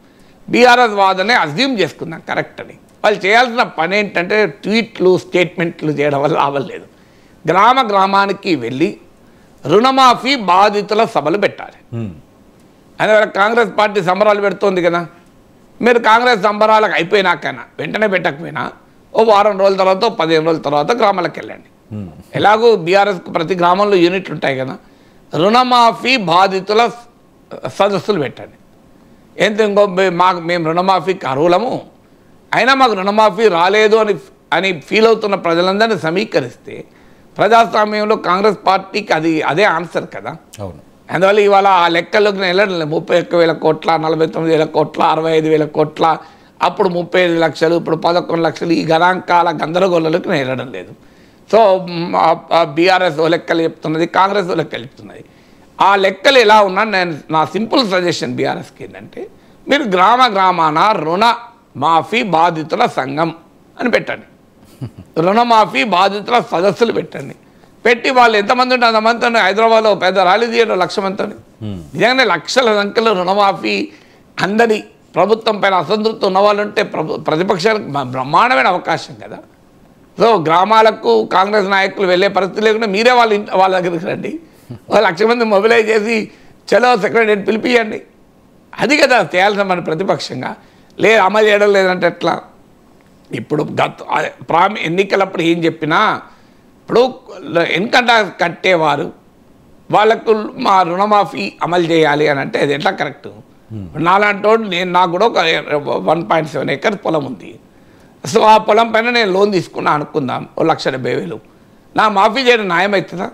బీఆర్ఎస్ వాదనే అజ్యూమ్ చేసుకుందాం కరెక్ట్ అని. వాళ్ళు చేయాల్సిన పని ఏంటంటే ట్వీట్లు స్టేట్మెంట్లు చేయడం వల్ల అవ్వలేదు. గ్రామానికి వెళ్ళి రుణమాఫీ బాధితుల సభలు పెట్టాలి. అందువల్ల కాంగ్రెస్ పార్టీ సంబరాలు పెడుతోంది కదా, మీరు కాంగ్రెస్ సంబరాలకు అయిపోయినాకైనా వెంటనే పెట్టకపోయినా ఓ వారం రోజుల తర్వాత 15 రోజుల తర్వాత గ్రామాలకు వెళ్ళండి. ఎలాగో బీఆర్ఎస్కు ప్రతి గ్రామంలో యూనిట్లు ఉంటాయి కదా, రుణమాఫీ బాధితుల సదస్సులు పెట్టండి. ఇంకో మేము రుణమాఫీకి అర్హులము, అయినా మాకు రుణమాఫీ రాలేదు అని ఫీల్ అవుతున్న ప్రజలందరినీ సమీకరిస్తే ప్రజాస్వామ్యంలో కాంగ్రెస్ పార్టీకి అదే ఆన్సర్ కదా. అవును. అందువల్ల ఇవాళ ఆ లెక్కల్లోకి నేను వెళ్ళడం 31,000 కోట్ల, 49,000 కోట్ల, 65,000 కోట్ల, అప్పుడు 35 లక్షలు, ఇప్పుడు 11 లక్షలు, ఈ గణాంకాల గందరగోళాలకు నేను వెళ్ళడం లేదు. సో బీఆర్ఎస్ ఓ లెక్కలు చెప్తున్నది, కాంగ్రెస్ ఓ లెక్కలు చెప్తున్నది. ఆ లెక్కలు ఎలా ఉన్నా నేను నా సింపుల్ సజెషన్ బీఆర్ఎస్కి ఏంటంటే, మీరు గ్రామాన రుణ మాఫీ బాధితుల సంఘం అని పెట్టండి, రుణమాఫీ బాధితుల సదస్సులు పెట్టండి. పెట్టి వాళ్ళు ఎంతమంది ఉంటే అంతమందితో హైదరాబాద్లో పెద్ద ర్యాలీ తీయడం 1,00,000 మందితో. నిజంగానే లక్షల సంఖ్యలో రుణమాఫీ అందరి ప్రభుత్వం పైన అసంతృప్తి ఉన్న వాళ్ళు ఉంటే ప్రతిపక్షాలకు బ్రహ్మాండమైన అవకాశం కదా. సో గ్రామాలకు కాంగ్రెస్ నాయకులు వెళ్ళే పరిస్థితి లేకుండా మీరే వాళ్ళ దగ్గరికి రండి, 1,00,000 మంది మొబిలైజ్ చేసి చలో సెక్రటరీ పిలిపియండి. అది కదా చేయాల్సిన మన ప్రతిపక్షంగా. లేదు అమలు చేయడం లేదంటే ఎట్లా? ఇప్పుడు ఎన్నికలప్పుడు ఏం చెప్పినా ఇప్పుడు ఇన్కమ్ ట్యాక్స్ కట్టేవారు వాళ్ళకు మా రుణమాఫీ అమలు చేయాలి అని అంటే అది ఎట్లా కరెక్ట్? నాలాంటోడు నాకు కూడా ఒక 1.7 acres పొలం ఉంది. సో ఆ పొలం పైన నేను లోన్ తీసుకున్నా అనుకుందాం, 1,70,000. నా మాఫీ చేయడం న్యాయం అవుతుందా?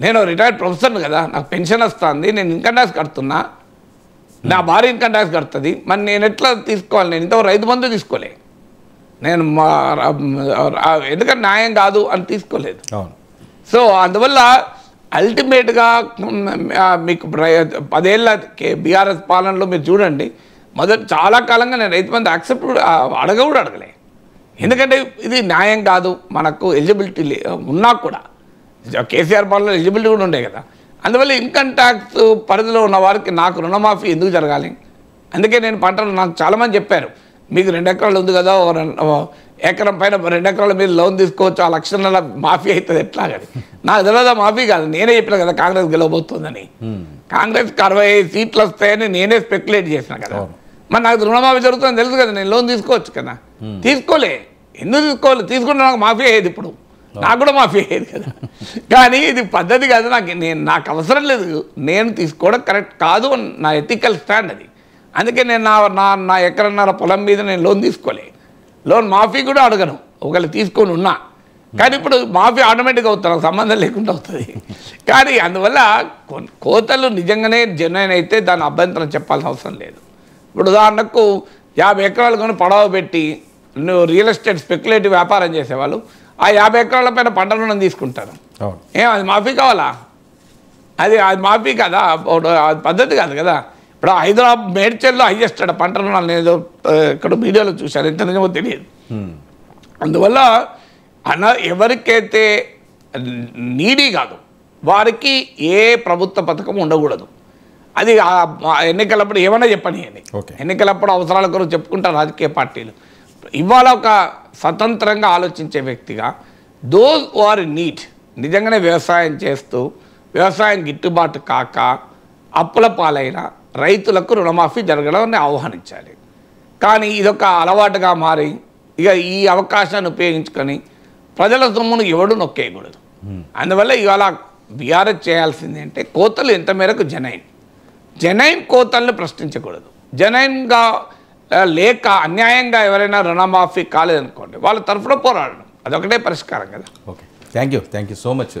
నేను రిటైర్డ్ ప్రొఫెసర్ కదా, నాకు పెన్షన్ వస్తుంది, నేను ఇన్కమ్ ట్యాక్స్ కడుతున్నా, నా భార్య ఇన్కమ్ ట్యాక్స్ కడుతుంది, మరి నేను ఎట్లా తీసుకోవాలి? నేను ఇంతవరకు రైతు బంధు తీసుకోలే, నేను ఎందుకంటే న్యాయం కాదు అని తీసుకోలేదు. సో అందువల్ల అల్టిమేట్గా మీకు 10 ఏళ్ళ బీఆర్ఎస్ పాలనలో మీరు చూడండి, చాలా కాలంగా నేను రైతు బంధు యాక్సెప్ట్ కూడా అడగలే. ఎందుకంటే ఇది న్యాయం కాదు, మనకు ఎలిజిబిలిటీ ఉన్నా కూడా కేసీఆర్ పాలనలో ఎలిజిబిలిటీ కూడా ఉండే కదా. అందువల్ల ఇన్కమ్ ట్యాక్స్ పరిధిలో ఉన్న వారికి నాకు రుణమాఫీ ఎందుకు జరగాలి? అందుకే నేను పంటలు నాకు చాలామంది చెప్పారు, మీకు 2 ఎకరాలు ఉంది కదా, ఎకరం పైన 2 ఎకరాల మీద లోన్ తీసుకోవచ్చు, ఆ 1,00,000 మాఫీ అవుతుంది ఎట్లా? కానీ నాకు తెలియదా మాఫీ కాదు, నేనే చెప్పిన కదా కాంగ్రెస్ గెలవబోతుందని. కాంగ్రెస్కి 65 సీట్లు వస్తాయని నేనే స్పెక్యులేట్ చేసిన కదా. మరి నాకు రుణమాఫీ జరుగుతుందని తెలుసు కదా, నేను లోన్ తీసుకోవచ్చు కదా. తీసుకోలే, ఎందుకు తీసుకోవాలి? తీసుకుంటే నాకు మాఫీ అయ్యేది, ఇప్పుడు నాకు కూడా మాఫీ అయ్యేది కదా. కానీ ఇది పద్ధతి కాదు, నాకు అవసరం లేదు, నేను తీసుకోవడం కరెక్ట్ కాదు, నా ఎథికల్ స్టాండ్ అది. అందుకే నేను నా ఎకరన్నర పొలం మీద నేను లోన్ తీసుకోలే, లోన్ మాఫీ కూడా అడగను ఒకవేళ తీసుకొని ఉన్నా. కానీ ఇప్పుడు మాఫీ ఆటోమేటిక్గా అవుతుంది, నాకు సంబంధం లేకుండా అవుతుంది. కానీ అందువల్ల కోతలు నిజంగానే జెన్యున్ అయితే దాని అభ్యంతరం చెప్పాల్సిన అవసరం లేదు. ఇప్పుడు ఉదాహరణకు 50 ఎకరాలు కొని పడవ పెట్టి నువ్వు రియల్ ఎస్టేట్ స్పెక్యులేటివ్ వ్యాపారం చేసేవాళ్ళు ఆ 50 ఎకరాల పైన పంట రుణం తీసుకుంటారు. అది మాఫీ కావాలా? అది మాఫీ కదా, అది పద్ధతి కాదు కదా. ఇప్పుడు హైదరాబాద్ మేడ్చల్లో హైయెస్ట్ పంట రుణాలు నేను ఇక్కడ వీడియోలో చూశాను, ఎంత నిజమో తెలియదు. అందువల్ల ఎవరికైతే నీడీ కాదు వారికి ఏ ప్రభుత్వ పథకం ఉండకూడదు. అది ఎన్నికలప్పుడు ఏమైనా చెప్పని అని, ఎన్నికలప్పుడు అవసరాల కొరకు చెప్పుకుంటారు రాజకీయ పార్టీలు. ఇవాళ ఒక స్వతంత్రంగా ఆలోచించే వ్యక్తిగా those who are in need, నిజంగానే వ్యవసాయం చేస్తూ వ్యవసాయం గిట్టుబాటు కాక అప్పుల పాలైన రైతులకు రుణమాఫీ జరగడాన్ని ఆహ్వానించాలి. కానీ ఇదొక అలవాటుగా మారి ఇక ఈ అవకాశాన్ని ఉపయోగించుకొని ప్రజల సొమ్మును ఎవడు నొక్కేయకూడదు. అందువల్ల ఇవాళ బీఆర్ఎస్ చేయాల్సింది అంటే కోతలు ఎంత మేరకు జెనైన్ కోతల్ని ప్రశ్నించకూడదు. జెనైన్గా లేక అన్యాయంగా ఎవరైనా రుణమాఫీ కాలేదనుకోండి వాళ్ళ తరఫున పోరాడడం, అదొకటే పరిష్కారం కదా. Okay, thank you so much.